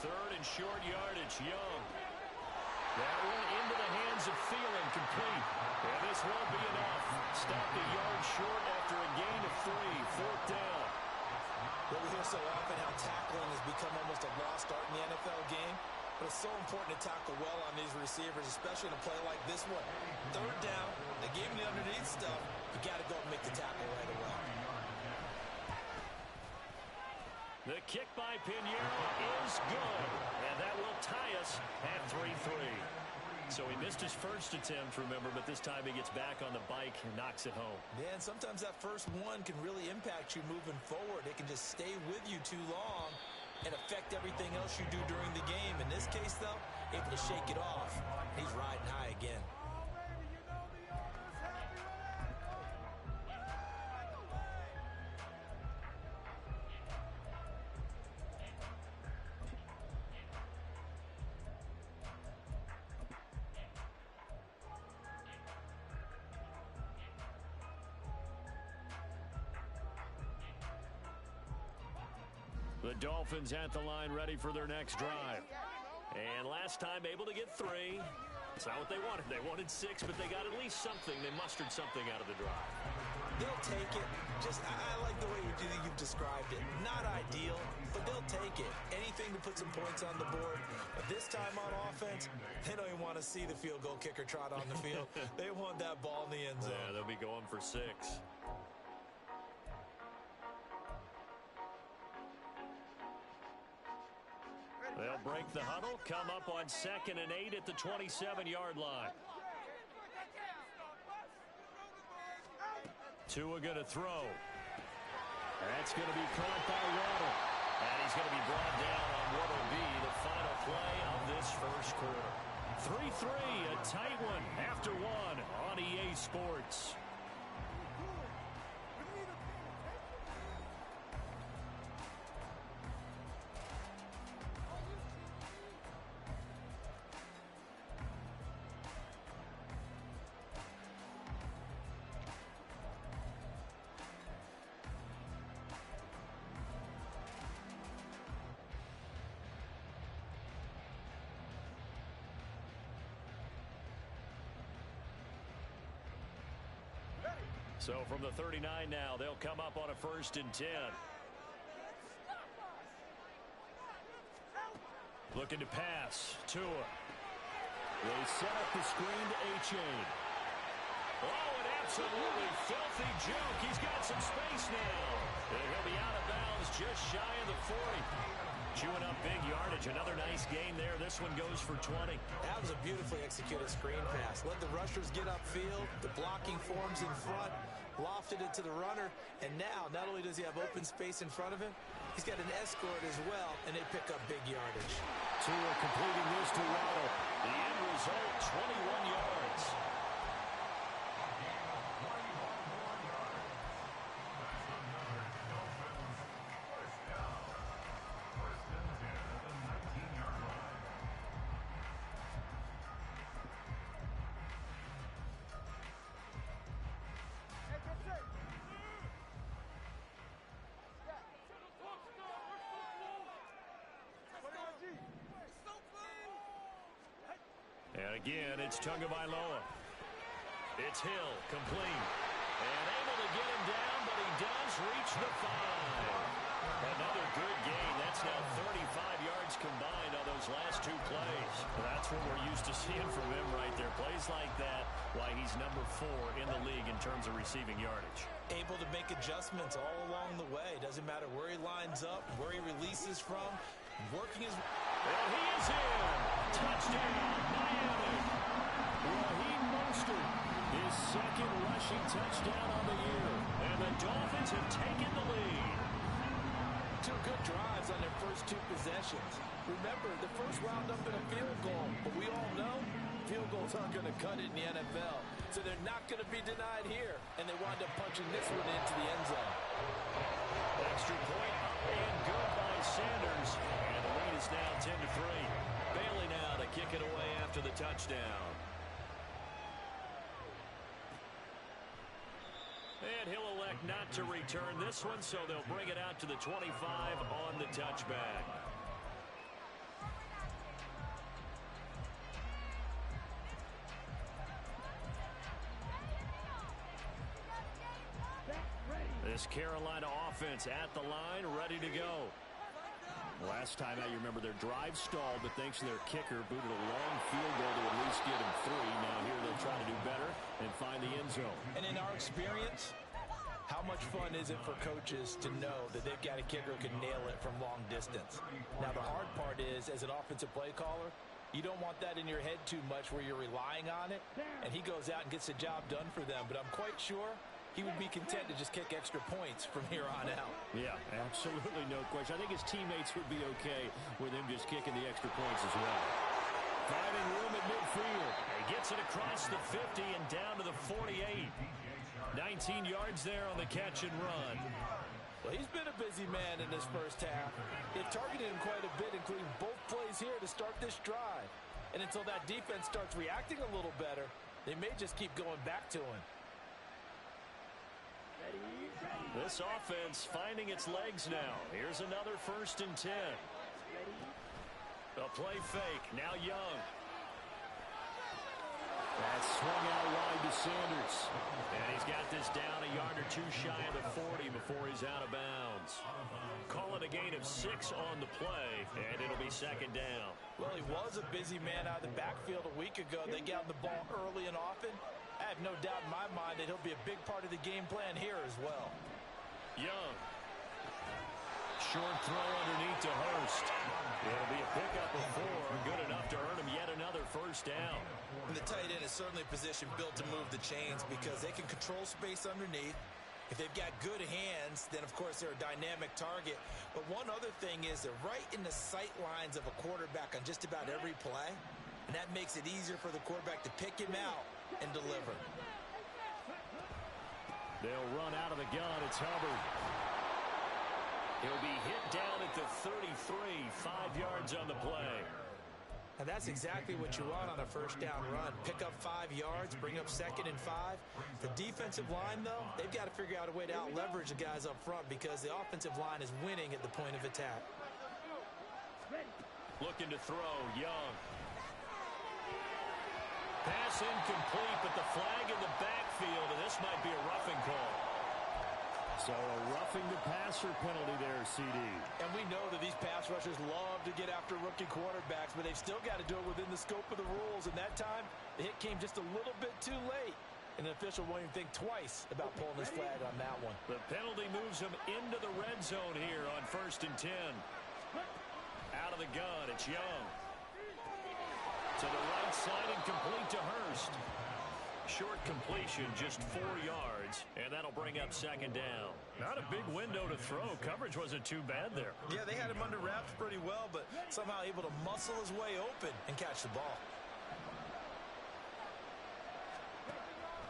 3rd and short yardage. Young. That one into the hands of Thielen, complete. And this won't be enough. Stopped a yard short after a gain of 3. 4th down. Well, we hear so often how tackling has become almost a lost art in the NFL game. But it's so important to tackle well on these receivers, especially in a play like this one. 3rd down, they gave him the underneath stuff. You got to go and make the tackle right away. The kick by Pinheiro is good. And that will tie us at 3-3. So he missed his first attempt, remember, but this time he gets back on the bike and knocks it home. Yeah, and sometimes that first one can really impact you moving forward. It can just stay with you too long and affect everything else you do during the game. In this case, though, able to shake it off. He's riding high again. The Dolphins at the line ready for their next drive. And last time able to get 3. That's not what they wanted. They wanted 6, but they got at least something. They mustered something out of the drive. They'll take it. I like the way you've described it. Not ideal, but they'll take it. Anything to put some points on the board. But this time on offense, they don't even want to see the field goal kicker trot on the field. They want that ball in the end zone. Yeah, they'll be going for 6. They'll break the huddle, come up on 2nd and 8 at the 27-yard line. Tua going to throw. That's going to be caught by Waddle. And he's going to be brought down on what will be the final play of this first quarter. 3-3, a tight one after 1 on EA Sports. So from the 39 now, they'll come up on a 1st and 10. Looking to pass. Tua. They set up the screen to A-Chain. Oh, an absolutely filthy juke. He's got some space now. And he'll be out of bounds just shy of the 40. Chewing up big yardage. Another nice gain there. This one goes for 20. That was a beautifully executed screen pass. Let the rushers get upfield. The blocking forms in front. Lofted it to the runner. And now, not only does he have open space in front of him, he's got an escort as well, and they pick up big yardage. Tua completing this to Waddle. The end result, 21 yards. And again, it's Tagovailoa. It's Hill, complete. And able to get him down, but he does reach the 5. Another good gain. That's now 35 yards combined on those his last 2 plays. That's what we're used to seeing from him right there. Plays like that, why he's number 4 in the league in terms of receiving yardage. Able to make adjustments all along the way. Doesn't matter where he lines up, where he releases from. Working his... And he is in. Touchdown, Miami. Raheem Mostert, his second rushing touchdown on the year. And the Dolphins have taken the lead. 2 good drives on their first 2 possessions. Remember, the first wound up in a field goal, but we all know field goals aren't going to cut it in the NFL. So they're not going to be denied here, and they wind up punching this one into the end zone. Extra point up and good by Sanders. And the lead is now 10-3. Bailey now to kick it away after the touchdown. And he'll elect not to return this one, so they'll bring it out to the 25 on the touchback. This Carolina offense at the line, ready to go. Last time out, you remember their drive stalled, but thanks to their kicker, booted a long field goal to at least get him 3. Now here they'll try to do better and find the end zone. And in our experience, how much fun is it for coaches to know that they've got a kicker who can nail it from long distance? Now, the hard part is, as an offensive play caller, you don't want that in your head too much where you're relying on it, and he goes out and gets the job done for them. But I'm quite sure he would be content to just kick extra points from here on out. Yeah, absolutely no question. I think his teammates would be okay with him just kicking the extra points as well. Finding room at midfield. He gets it across the 50 and down to the 48. 19 yards there on the catch and run. Well, he's been a busy man in this first half. They've targeted him quite a bit, including both plays here to start this drive. And until that defense starts reacting a little better, they may just keep going back to him. This offense finding its legs now. Here's another 1st and 10. A play fake. Now Young. That's swung out wide to Sanders. And he's got this down a yard or 2 shy of the 40 before he's out of bounds. Call it a gain of 6 on the play, and it'll be 2nd down. Well, he was a busy man out of the backfield a week ago. They got the ball early and often. I have no doubt in my mind that he'll be a big part of the game plan here as well. Young. Short throw underneath to Hurst. It'll be a pickup of 4. Good enough to earn him yet another 1st down. And the tight end is certainly a position built to move the chains because they can control space underneath. If they've got good hands, then, of course, they're a dynamic target. But one other thing is they're right in the sight lines of a quarterback on just about every play. And that makes it easier for the quarterback to pick him out and deliver. They'll run out of the gun. It's Hubbard. He'll be hit down at the 33, 5 yards on the play. And that's exactly what you want on a 1st down run. Pick up 5 yards, bring up 2nd and 5. The defensive line, though, they've got to figure out a way to out-leverage the guys up front because the offensive line is winning at the point of attack. Looking to throw, Young. Pass incomplete, but the flag in the backfield, and this might be a roughing call. So a roughing the passer penalty there, CD. And we know that these pass rushers love to get after rookie quarterbacks, but they've still got to do it within the scope of the rules. And that time, the hit came just a little bit too late. And the official won't even think twice about pulling his flag on that one. The penalty moves him into the red zone here on 1st and 10. Out of the gun, it's Young. To the right side and complete to Hurst. Short completion, just 4 yards, and that'll bring up 2nd down. Not a big window to throw. Coverage wasn't too bad there. Yeah, they had him under wraps pretty well, but somehow able to muscle his way open and catch the ball.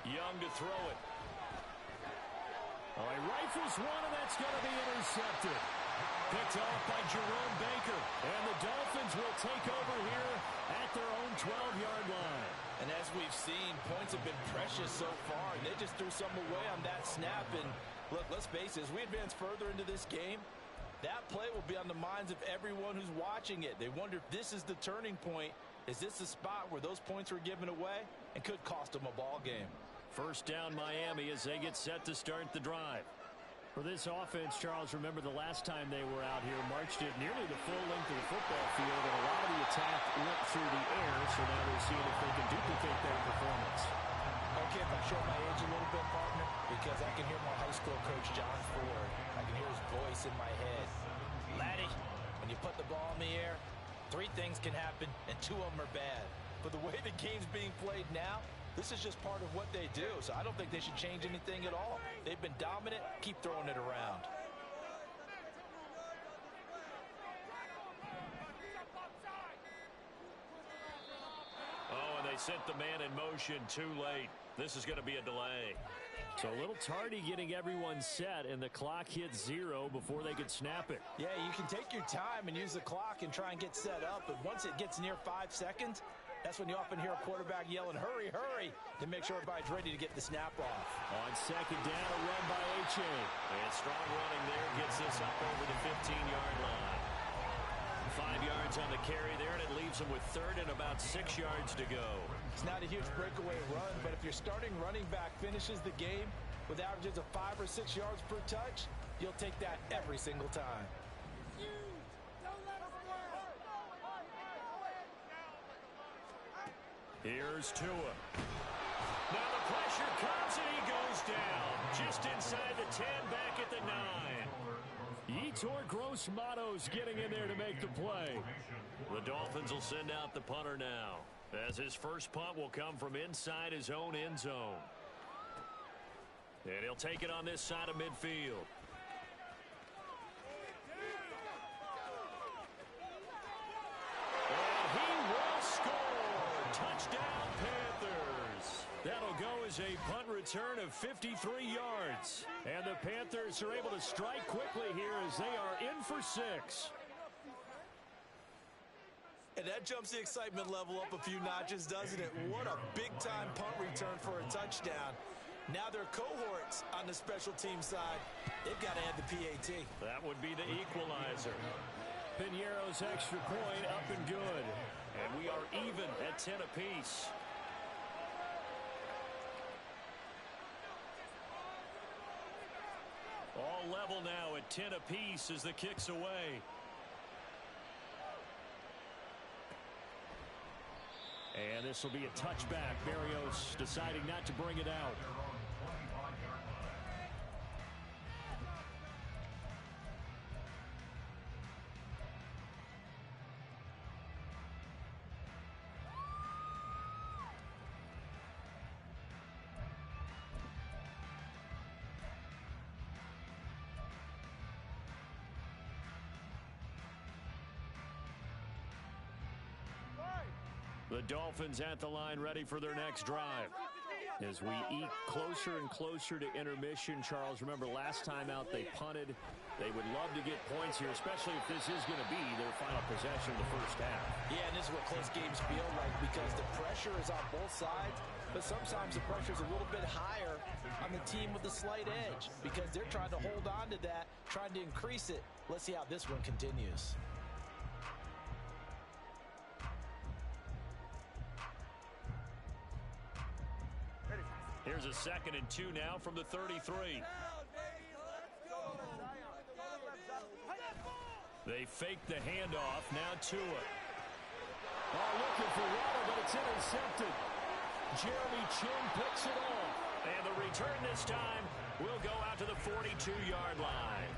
Young to throw it. Oh, he rifles one, and that's going to be intercepted. Picked off by Jerome Baker, and the Dolphins will take over here at their own 12-yard line. And as we've seen, points have been precious so far, and they just threw some away on that snap. And look, let's face it, as we advance further into this game, that play will be on the minds of everyone who's watching it. They wonder if this is the turning point. Is this the spot where those points were given away and could cost them a ball game? 1st down Miami as they get set to start the drive. For this offense, Charles, remember the last time they were out here, marched it nearly the full length of the football field, and a lot of the attack went through the air, so now they're seeing if they can duplicate that performance. Okay, if I show my age a little bit, partner, because I can hear my high school coach, John Ford. I can hear his voice in my head. Laddie, when you put the ball in the air, 3 things can happen, and 2 of them are bad. But the way the game's being played now, this is just part of what they do, so I don't think they should change anything at all. They've been dominant. Keep throwing it around. Oh, and they sent the man in motion too late. This is going to be a delay. So a little tardy getting everyone set, and the clock hits 0 before they could snap it. Yeah, you can take your time and use the clock and try and get set up, but once it gets near 5 seconds, that's when you often hear a quarterback yelling, hurry, hurry, to make sure everybody's ready to get the snap off. On second down, a run by H.A. And strong running there gets this up over the 15-yard line. 5 yards on the carry there, and it leaves them with 3rd and about 6 yards to go. It's not a huge breakaway run, but if your starting running back finishes the game with averages of 5 or 6 yards per touch, you'll take that every single time. Here's Tua. Now the pressure comes, and he goes down. Just inside the 10, back at the 9. Yetur Gross-Matos getting in there to make the play. The Dolphins will send out the punter now, as his first punt will come from inside his own end zone. And he'll take it on this side of midfield. And he will score. Touchdown, Panthers. That'll go as a punt return of 53 yards. And the Panthers are able to strike quickly here as they are in for 6. And that jumps the excitement level up a few notches, doesn't it? What a big-time punt return for a touchdown. Now their cohorts on the special team side, they've got to add the PAT. That would be the equalizer. Piñeiro's extra point up and good. And we are even at 10 apiece. All level now at 10 apiece as the kick's away. And this will be a touchback. Berrios deciding not to bring it out. The Dolphins at the line, ready for their next drive. As we eke closer and closer to intermission, Charles, remember last time out they punted. They would love to get points here, especially if this is going to be their final possession of the first half. Yeah, and this is what close games feel like because the pressure is on both sides, but sometimes the pressure is a little bit higher on the team with the slight edge because they're trying to hold on to that, trying to increase it. Let's see how this one continues. Here's a 2nd and 2 now from the 33. They fake the handoff. Now Tua. Oh, looking for Waddle, but it's intercepted. Jeremy Chin picks it off. And the return this time will go out to the 42-yard line.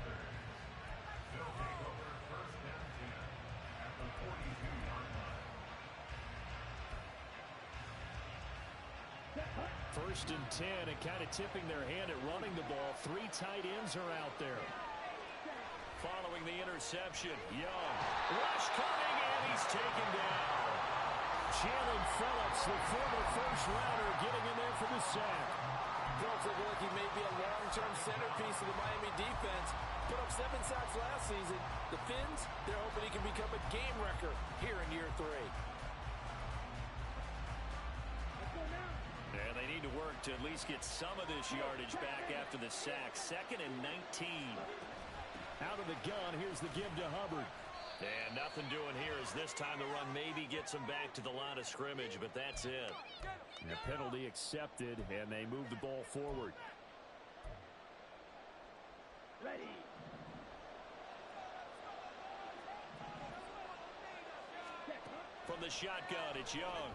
First and 10, and kind of tipping their hand at running the ball. 3 tight ends are out there. Following the interception, Young. Rush coming, and he's taken down. Jalen Phillips, the former first-rounder, getting in there for the sack. Phillips looks like he may be a long-term centerpiece of the Miami defense. Put up 7 sacks last season. The Fins, they're hoping he can become a game wrecker here in year 3. And they need to work to at least get some of this yardage back after the sack. 2nd and 19. Out of the gun, here's the give to Hubbard. And nothing doing here as this time the run maybe gets them back to the line of scrimmage, but that's it. And a penalty accepted, and they move the ball forward. Ready. From the shotgun, it's Young.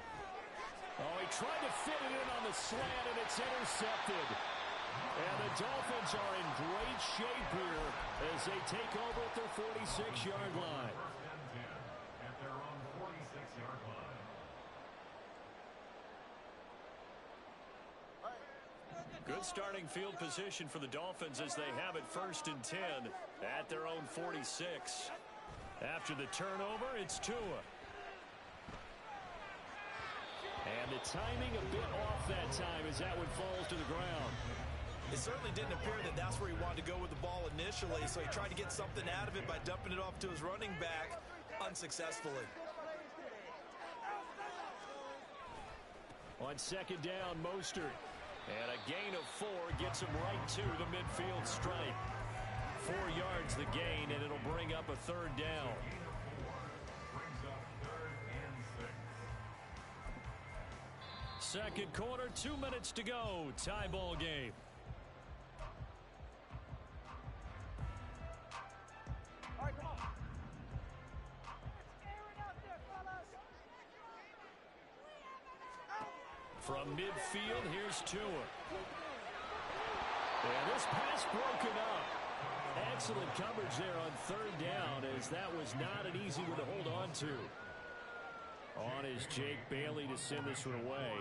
Oh, he tried to fit it in on the slant, and it's intercepted. And the Dolphins are in great shape here as they take over at their 46-yard line. At their own 46-yard line. Good starting field position for the Dolphins as they have it 1st and 10 at their own 46. After the turnover, it's Tua. And the timing a bit off that time as that one falls to the ground. It certainly didn't appear that that's where he wanted to go with the ball initially, so he tried to get something out of it by dumping it off to his running back unsuccessfully. On 2nd down, Mostert. And a gain of 4 gets him right to the midfield stripe. 4 yards the gain, and it'll bring up a 3rd down. Brings up 3rd and 6. Second quarter, 2 minutes to go. Tie ball game. All right, come on. Air it out there, fellas. From midfield, here's Tua. And this pass broken up. Excellent coverage there on 3rd down as that was not an easy one to hold on to. On is Jake Bailey to send this one away.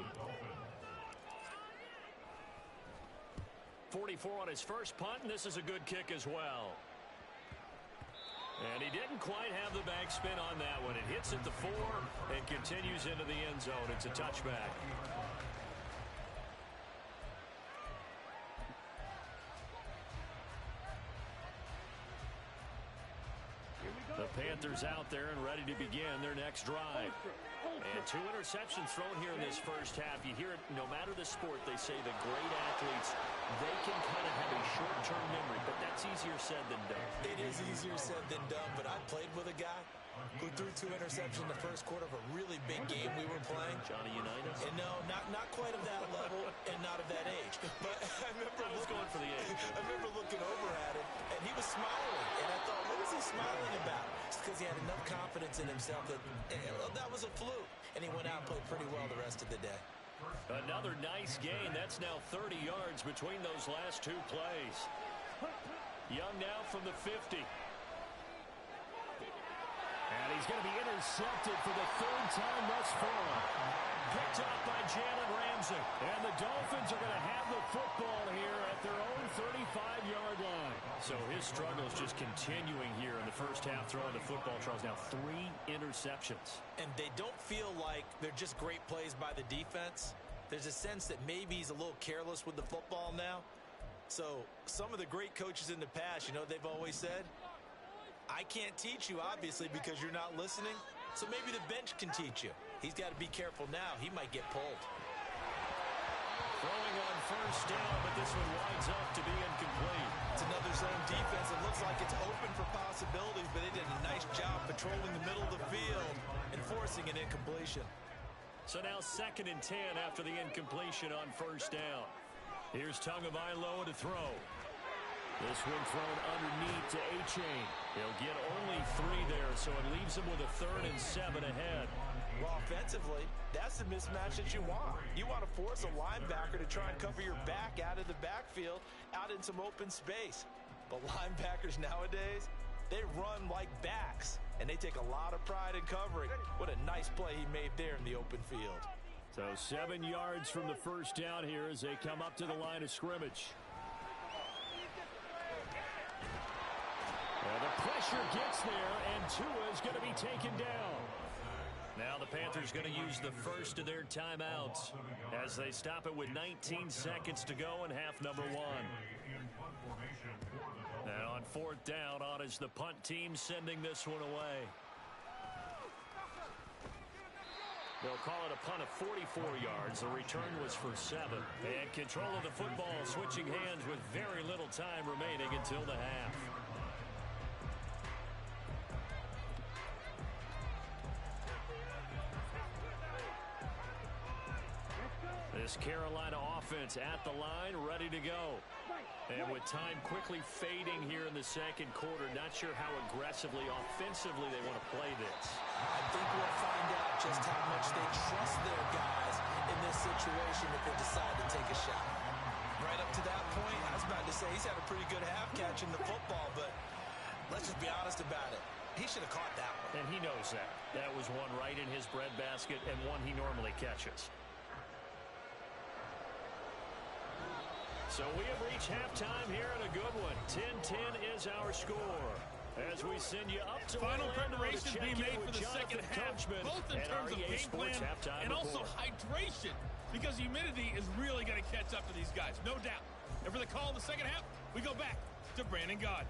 44 on his first punt, and this is a good kick as well. And he didn't quite have the backspin on that one. It hits at the 4 and continues into the end zone. It's a touchback. The Panthers out there and ready to begin their next drive. And 2 interceptions thrown here in this first half. You hear it, no matter the sport, they say the great athletes, they can kind of have a short-term memory, but that's easier said than done. It is easier said than done, but I played with a guy who threw 2 interceptions in the first quarter of a really big game we were playing. Johnny Unitas? And no, not quite of that level and not of that age. But I was going for the age. I remember looking over at him, and he was smiling. And I thought, what was he smiling about? It's because he had enough confidence in himself that that was a fluke. And he went out and played pretty well the rest of the day. Another nice gain. That's now 30 yards between those last 2 plays. Young now from the 50. And he's going to be intercepted for the 3rd time thus far. Picked up by Jalen Ramsey. And the Dolphins are going to have the football here at their own 35-yard line. So his struggle is just continuing here in the first half throwing the football. Charles, now 3 interceptions. And they don't feel like they're just great plays by the defense. There's a sense that maybe he's a little careless with the football now. So some of the great coaches in the past, you know, they've always said, I can't teach you, obviously, because you're not listening. So maybe the bench can teach you. He's got to be careful now. He might get pulled. Throwing on first down, but this one winds up to be incomplete. It's another zone defense. It looks like it's open for possibilities, but they did a nice job patrolling the middle of the field and forcing an incompletion. So now 2nd and 10 after the incompletion on first down. Here's Tagovailoa to throw. This one thrown underneath to A-Chain. He'll get only 3 there, so it leaves him with a 3rd and 7 ahead. Well, offensively, that's the mismatch that you want. You want to force a linebacker to try and cover your back out of the backfield, out in some open space. But linebackers nowadays, they run like backs, and they take a lot of pride in covering. What a nice play he made there in the open field. So 7 yards from the first down here as they come up to the line of scrimmage. Well, the pressure gets there, and Tua is going to be taken down. Now the Panthers going to use the first of their timeouts as they stop it with 19 seconds to go in half number 1. And on 4th down, on is the punt team sending this one away. They'll call it a punt of 44 yards. The return was for 7. And control of the football switching hands with very little time remaining until the half. This Carolina offense at the line, ready to go. And with time quickly fading here in the second quarter, not sure how aggressively, offensively they want to play this. I think we'll find out just how much they trust their guys in this situation if they decide to take a shot. Right up to that point, I was about to say he's had a pretty good half catching the football, but let's just be honest about it. He should have caught that one. And he knows that. That was one right in his breadbasket and one he normally catches. So we have reached halftime here in a good one. 10-10 is our score. As we send you up to final Orlando preparations to being made for the Jonathan second half, Coachman both in and terms of REA game Sports plan halftime and also report. hydration, because humidity is really going to catch up to these guys, no doubt. And for the call in the second half, we go back to Brandon Gaud.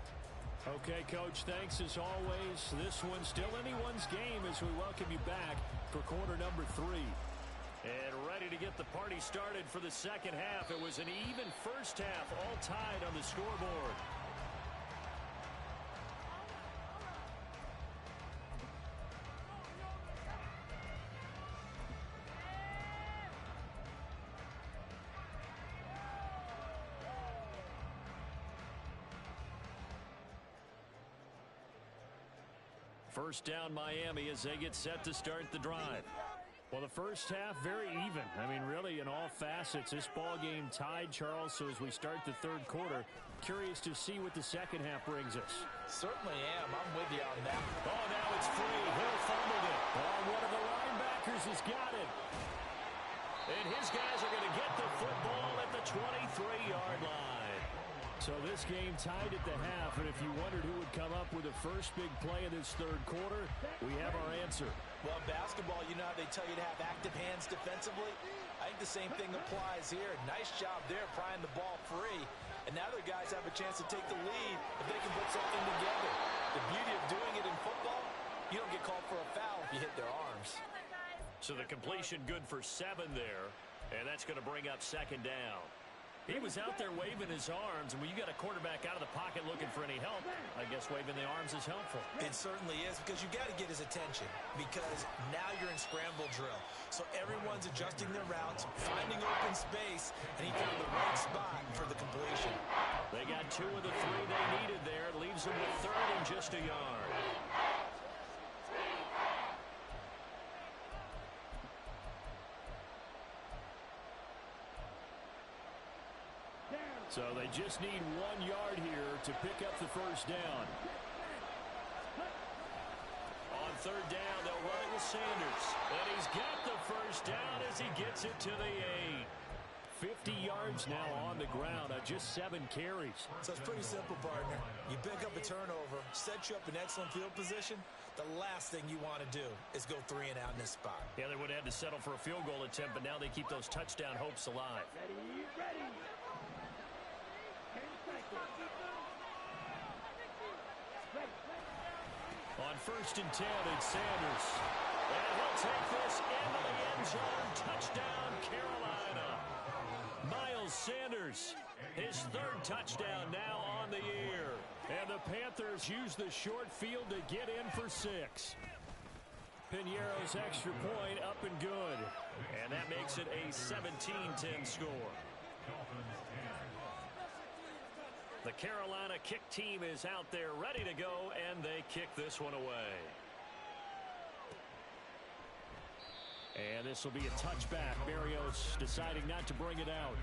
Okay, Coach, thanks as always. This one's still anyone's game as we welcome you back for quarter number 3. And ready to get the party started for the second half. It was an even first half, all tied on the scoreboard. First down Miami as they get set to start the drive. Well, the first half, very even. I mean, really, in all facets, this ball game tied, Charles. So as we start the third quarter, curious to see what the second half brings us. Certainly am. I'm with you on that. Oh, now it's free. Hill fumbled it. Oh, one of the linebackers has got it. And his guys are going to get the football at the 23-yard line. So this game tied at the half, and if you wondered who would come up with the first big play of this third quarter, we have our answer. Well, in basketball, you know how they tell you to have active hands defensively? I think the same thing applies here. Nice job there prying the ball free. And now their guys have a chance to take the lead if they can put something together. The beauty of doing it in football, you don't get called for a foul if you hit their arms. So the completion good for 7 there, and that's going to bring up second down. He was out there waving his arms, and when you got a quarterback out of the pocket looking for any help, I guess waving the arms is helpful. It certainly is, because you got to get his attention, because now you're in scramble drill. So everyone's adjusting their routes, finding open space, and he found the right spot for the completion. They got 2 of the 3 they needed there. Leaves them with third and just a yard. So they just need 1 yard here to pick up the first down. On third down, they'll run it with Sanders. And he's got the first down as he gets it to the 8. 50 yards now on the ground on just 7 carries. So it's pretty simple, partner. You pick up a turnover, set you up in excellent field position. The last thing you want to do is go 3 and out in this spot. Yeah, they would have had to settle for a field goal attempt, but now they keep those touchdown hopes alive. Ready. On first and 10, it's Sanders. And he'll take this into the end zone. Touchdown, Carolina. Miles Sanders, his 3rd touchdown now on the year. And the Panthers use the short field to get in for 6. Piñeiro's extra point up and good. And that makes it a 17-10 score. The Carolina kick team is out there ready to go, and they kick this one away. And this will be a touchback. Berrios deciding not to bring it out.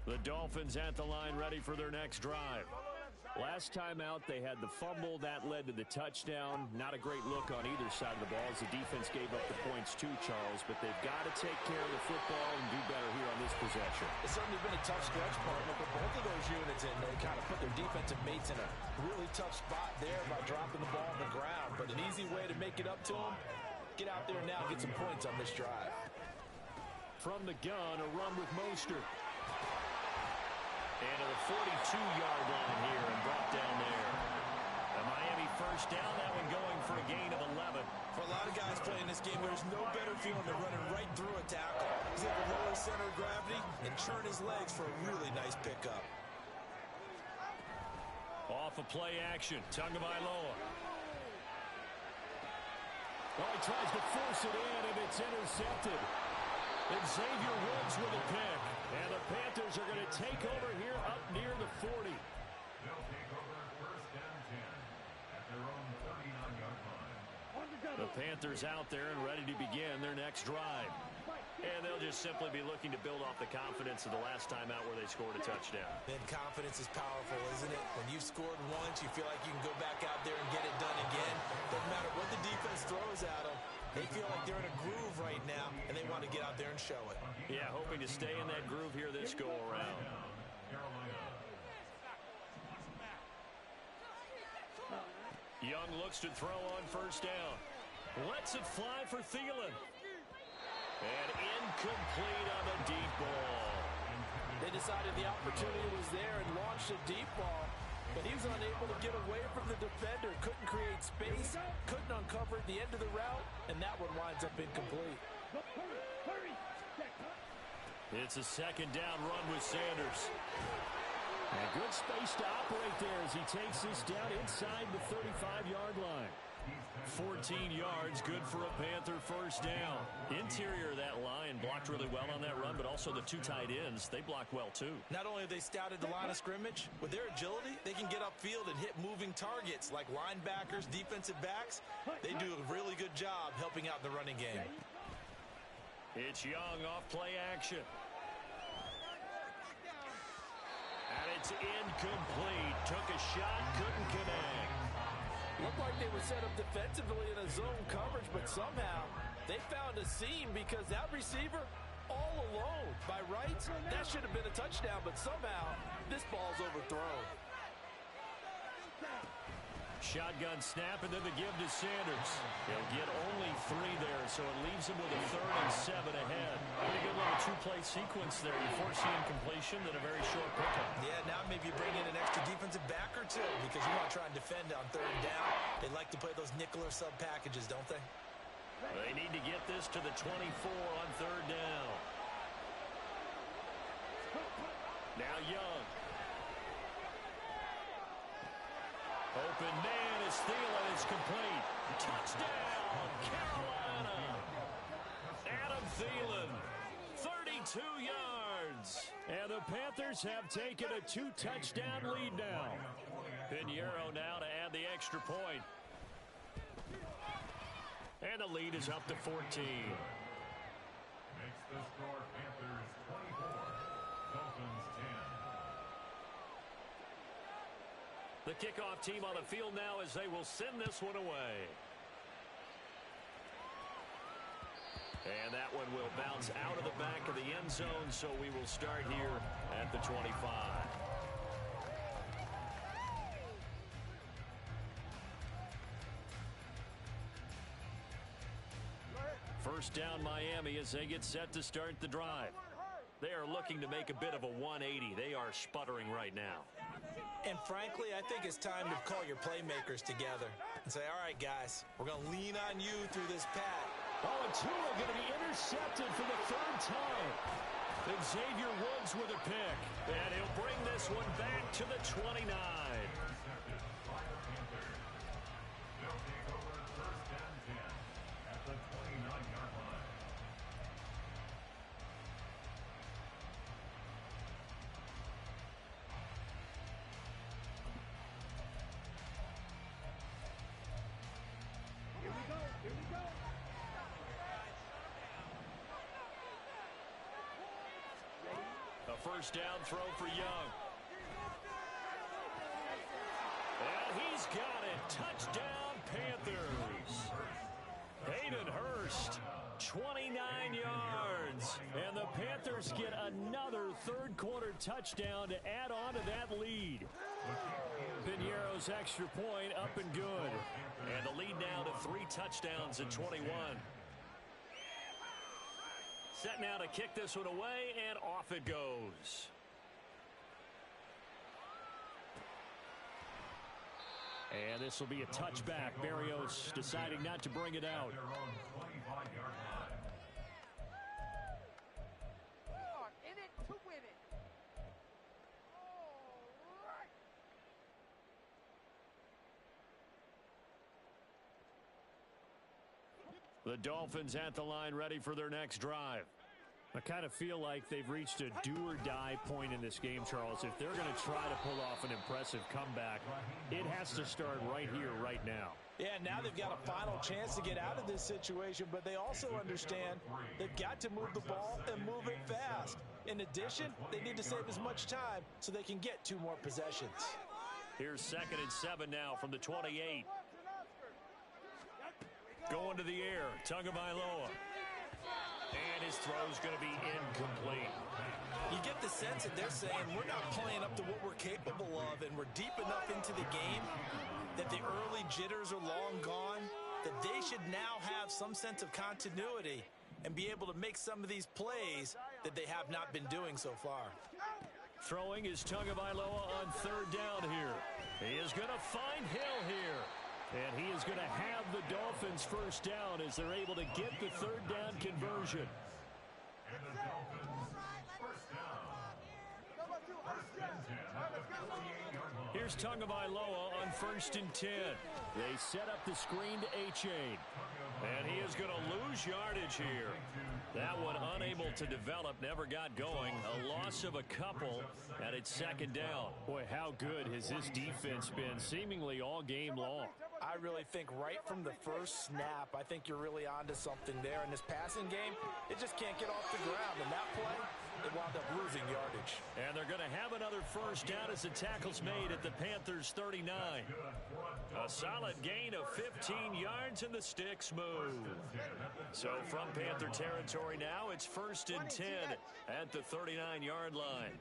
The Dolphins at the line ready for their next drive. Last time out, they had the fumble. That led to the touchdown. Not a great look on either side of the ball as the defense gave up the points too, Charles. But they've got to take care of the football and do better here on this possession. It's certainly been a tough stretch, partner, but both of those units in there kind of put their defensive mates in a really tough spot there by dropping the ball on the ground. But an easy way to make it up to them, get out there now and get some points on this drive. From the gun, a run with Mostert. And to the 42-yard line here and brought down there. A Miami first down, that one going for a gain of 11. For a lot of guys playing this game, there's no better feeling than running right through a tackle. He's able to lower his center of gravity and churn his legs for a really nice pickup. Off of play action, Tagovailoa. Oh, he tries to force it in, and it's intercepted. Xavier Woods with a pick. And the Panthers are going to take over here up near the 40. They'll take over first and 10 at their own 39-yard line. The Panthers out there and ready to begin their next drive. And they'll just simply be looking to build off the confidence of the last time out where they scored a touchdown. And confidence is powerful, isn't it? When you've scored once, you feel like you can go back out there and get it done again. Doesn't matter what the defense throws at them. They feel like they're in a groove right now, and they want to get out there and show it. Yeah, hoping to stay in that groove here this go-around. Young looks to throw on first down. Lets it fly for Thielen. And incomplete on the deep ball. They decided the opportunity was there and launched a deep ball, but he was unable to get away from the defender. Couldn't create space, couldn't uncover the end of the route, and that one winds up incomplete. It's a second down run with Sanders. And good space to operate there as he takes this down inside the 35-yard line. 14 yards, good for a Panther first down. Interior of that line blocked really well on that run, but also the two tight ends, they blocked well too. Not only have they scouted the line of scrimmage, with their agility, they can get upfield and hit moving targets like linebackers, defensive backs. They do a really good job helping out in the running game. It's Young off play action. And it's incomplete. Took a shot, couldn't connect. Looked like they were set up defensively in a zone coverage, but somehow they found a seam because that receiver all alone. By rights, that should have been a touchdown, but somehow this ball's overthrown. Shotgun snap and then the give to Sanders. He'll get only 3 there, so it leaves him with a 3rd and 7 ahead. Pretty good little two-play sequence there. You force the incompletion, then a very short pickup. Yeah, now maybe you bring in an extra defensive back or two because you want to try and defend on 3rd down. They like to play those nickel or sub packages, don't they? They need to get this to the 24 on 3rd down. Now Young. Open man is Thielen. It's complete. Touchdown, Carolina. Adam Thielen, 32 yards. And the Panthers have taken a 2-touchdown lead now. Pinheiro now to add the extra point. And the lead is up to 14. Makes the score Panthers 24, Dolphins 10. The kickoff team on the field now as they will send this one away. And that one will bounce out of the back of the end zone, so we will start here at the 25. First down Miami as they get set to start the drive. They are looking to make a bit of a 180. They are sputtering right now. And frankly, I think it's time to call your playmakers together and say, all right, guys, we're going to lean on you through this pack. Oh, and Tua going to be intercepted for the 3rd time. Xavier Woods with a pick. And he'll bring this one back to the 29. Intercepted by the Panthers. They'll take over first and 10 at the 29-yard line. A first down throw for Young. And he's got it. Touchdown, Panthers. Hayden Hurst, 29 yards. And the Panthers get another 3rd quarter touchdown to add on to that lead. Pinheiro's extra point up and good. And the lead now to 3 touchdowns at 21. Set now to kick this one away, and off it goes. And this will be a touchback. Berrios deciding not to bring it out. Their own 25-yard line. In it to win it. All right. The Dolphins at the line ready for their next drive. I kind of feel like they've reached a do-or-die point in this game, Charles. If they're going to try to pull off an impressive comeback, it has to start right here, right now. Yeah, now they've got a final chance to get out of this situation, but they also understand they've got to move the ball and move it fast. In addition, they need to save as much time so they can get 2 more possessions. Here's 2nd and 7 now from the 28. Going to the air, Tagovailoa. And his throw's going to be incomplete. You get the sense that they're saying we're not playing up to what we're capable of, and we're deep enough into the game that the early jitters are long gone, that they should now have some sense of continuity and be able to make some of these plays that they have not been doing so far. Throwing is Tagovailoa on 3rd down here. He is going to find Hill here. And he is going to have the Dolphins first down as they're able to get the 3rd down conversion. And the Dolphins first down. First and 10 at the 48-yard line. Here's Tagovailoa on 1st and 10. They set up the screen to A-Chain. And he is going to lose yardage here. That one unable to develop, never got going. A loss of a couple, and it's 2nd down. Boy, how good has this defense been seemingly all game long? I really think right from the first snap, I think you're really onto something there. In this passing game, it just can't get off the ground. And that play, they wound up losing yardage. And they're going to have another first down as the tackle's made at the Panthers' 39. A solid gain of 15 yards and the sticks move. So from Panther territory now, it's 1st and 10 at the 39-yard line.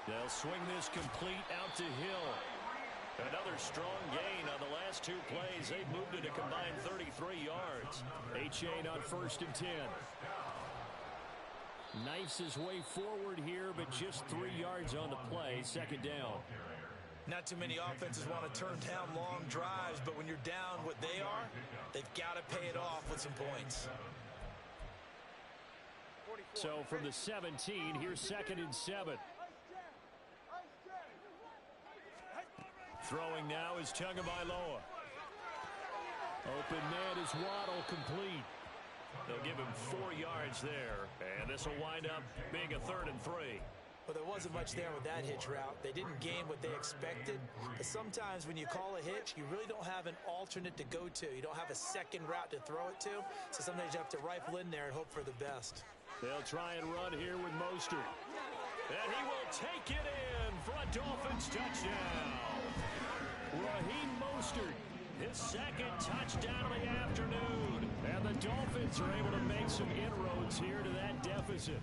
They'll swing this complete out to Hill. Another strong gain on the last 2 plays. They've moved it a combined 33 yards. A-Chain on 1st and 10. Knifes his way forward here, but just 3 yards on the play. 2nd down. Not too many offenses want to turn down long drives, but when you're down what they are, they've got to pay it off with some points. So from the 17, here's 2nd and 7. Throwing now is Tagovailoa. Open man is Waddle, complete. They'll give him 4 yards there, and this will wind up being a 3rd and 3. Well, there wasn't much there with that hitch route. They didn't gain what they expected. But sometimes when you call a hitch, you really don't have an alternate to go to. You don't have a second route to throw it to. So sometimes you have to rifle in there and hope for the best. They'll try and run here with Mostert. And he will take it in for a Dolphins touchdown. Raheem Mostert, His 2nd touchdown of the afternoon. and the Dolphins are able to make some inroads here to that deficit.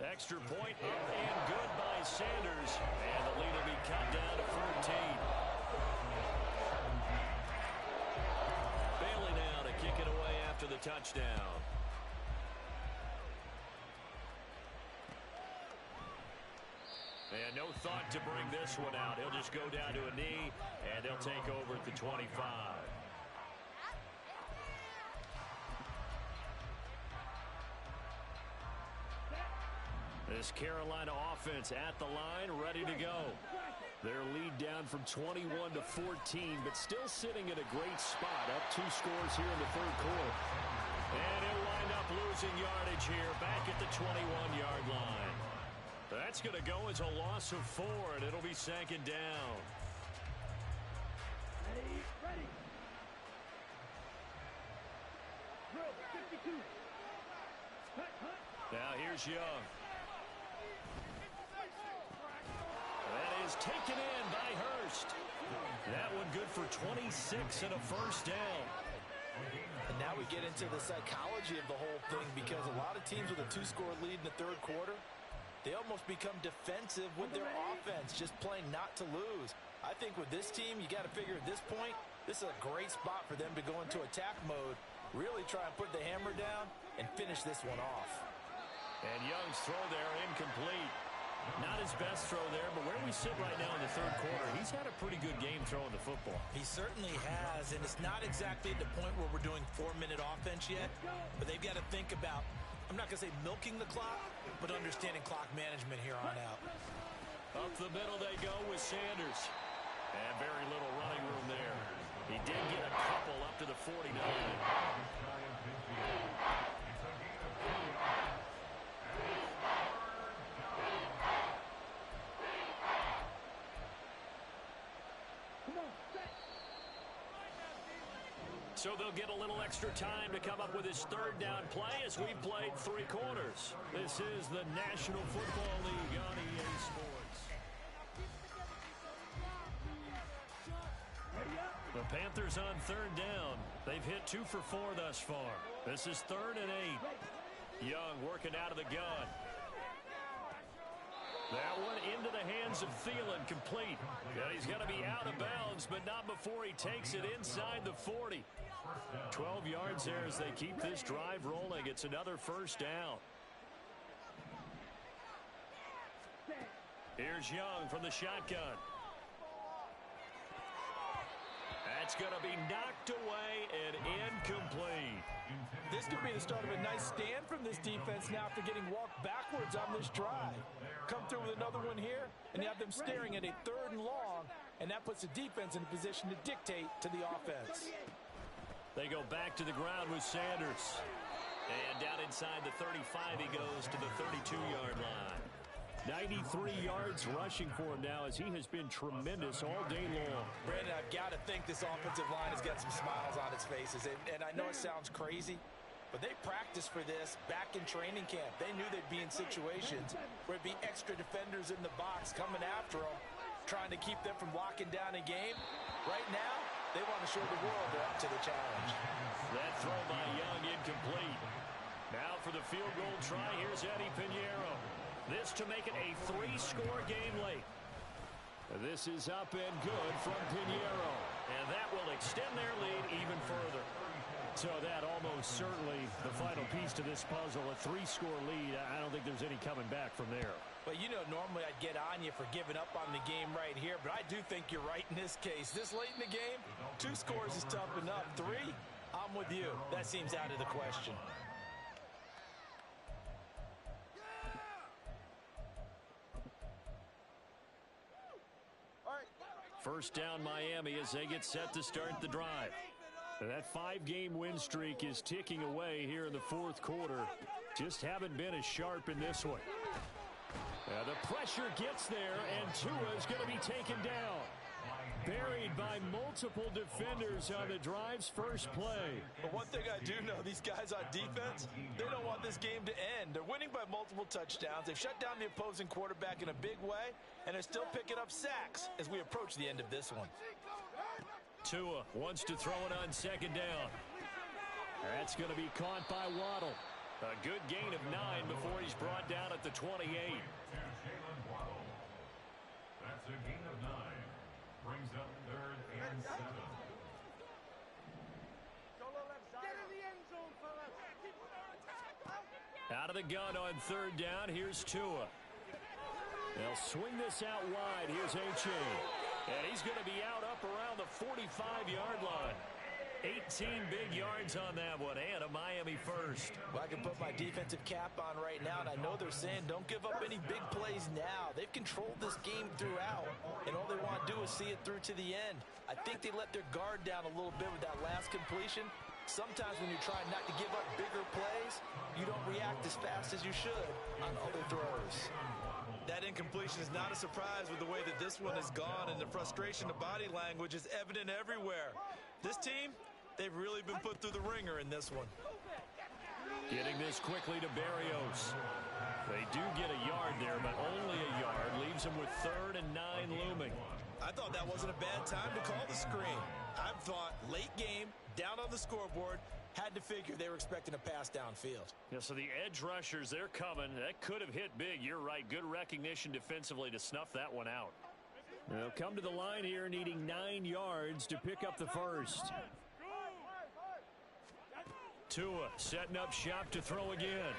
Extra point up and good by Sanders. And the lead will be cut down to 14. Bailey now to kick it away after the touchdown. And no thought to bring this one out. He'll just go down to a knee, and they'll take over at the 25. This Carolina offense at the line, ready to go. Their lead down from 21 to 14, but still sitting at a great spot. Up 2 scores here in the 3rd quarter. And he'll wind up losing yardage here back at the 21-yard line. That's going to go as a loss of 4, and it'll be 2nd down. Ready. Drill 52. Now here's Young. That is taken in by Hurst. That one good for 26 and a first down. And now we get into the psychology of the whole thing, because a lot of teams with a 2-score lead in the 3rd quarter, they almost become defensive with their offense, just playing not to lose. I think with this team, you got to figure at this point, this is a great spot for them to go into attack mode, really try and put the hammer down and finish this one off. And Young's throw there incomplete. Not his best throw there, but where we sit right now in the third quarter, he's had a pretty good game throwing the football. He certainly has, and it's not exactly at the point where we're doing 4-minute offense yet, but they've got to think about, I'm not going to say milking the clock, but understanding clock management here on out. Up the middle they go with Sanders. And very little running room there. He did get a couple up to the 49. So they'll get a little extra time to come up with his third down play as we played 3 quarters. This is the National Football League on EA Sports. The Panthers on third down. They've hit 2 for 4 thus far. This is 3rd and 8. Young working out of the gun. That one into the hands of Thielen, complete. And he's going to be out of bounds, but not before he takes it inside the 40. 12 yards there as they keep this drive rolling. It's another first down. Here's Young from the shotgun. That's going to be knocked away and incomplete. This could be the start of a nice stand from this defense now after getting walked backwards on this drive. Come through with another one here, and you have them staring at a 3rd and long, and that puts the defense in a position to dictate to the offense. They go back to the ground with Sanders. And down inside the 35 he goes to the 32-yard line. 93 yards rushing for him now as he has been tremendous all day long. Brandon, I've got to think this offensive line has got some smiles on its faces. And I know it sounds crazy, but they practiced for this back in training camp. They knew they'd be in situations where it'd be extra defenders in the box coming after them, trying to keep them from locking down a game. Right now, they want to show the world they're up to the challenge. That throw by Young incomplete. Now for the field goal try, here's Eddie Pinheiro. This to make it a 3-score game late. This is up and good from Pinheiro. And that will extend their lead even further. So that almost certainly the final piece to this puzzle, a 3-score lead. I don't think there's any coming back from there. But, you know, normally I'd get on you for giving up on the game right here, but I do think you're right in this case. This late in the game, 2 scores is tough enough. 3, I'm with you. That seems out of the question. First down Miami as they get set to start the drive. And that 5-game win streak is ticking away here in the 4th quarter. Just haven't been as sharp in this one. The pressure gets there, and Tua is going to be taken down. Buried by multiple defenders on the drive's first play. But one thing I do know, these guys on defense, they don't want this game to end. They're winning by multiple touchdowns. They've shut down the opposing quarterback in a big way, and they're still picking up sacks as we approach the end of this one. Tua wants to throw it on 2nd down. That's going to be caught by Waddle. A good gain of 9 before he's brought down at the 28. That's a gain of 9. Brings up 3rd and 7. Out of the gun on 3rd down, here's Tua. They'll swing this out wide. Here's H.A. And he's going to be out up around the 45-yard line. 18 big yards on that one, and a Miami first. Well, I can put my defensive cap on right now, and I know they're saying don't give up any big plays now. They've controlled this game throughout, and all they want to do is see it through to the end. I think they let their guard down a little bit with that last completion. Sometimes when you're trying not to give up bigger plays, you don't react as fast as you should on other throws. That incompletion is not a surprise with the way that this one has gone, and the frustration of body language is evident everywhere. This team, they've really been put through the ringer in this one. Getting this quickly to Berrios. They do get a yard there, but only a yard. Leaves them with 3rd and 9 looming. I thought that wasn't a bad time to call the screen. I thought late game, down on the scoreboard, had to figure they were expecting a pass downfield. Yeah, so the edge rushers, they're coming. That could have hit big. You're right. Good recognition defensively to snuff that one out. They'll come to the line here needing 9 yards to pick up the first. Tua setting up shop to throw again.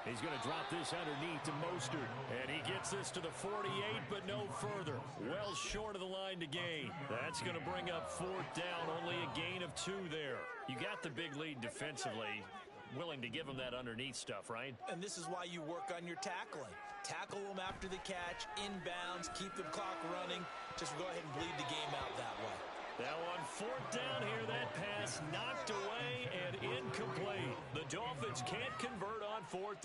He's going to drop this underneath to Mostert. And he gets this to the 48, but no further. Well short of the line to gain. That's going to bring up 4th down. Only a gain of 2 there. You got the big lead defensively. Willing to give him that underneath stuff, right? And this is why you work on your tackling. Tackle them after the catch, inbounds, keep the clock running. Just go ahead and bleed the game out that way. Now on 4th down here, that pass knocked away and incomplete. The Dolphins can't convert on 4th down.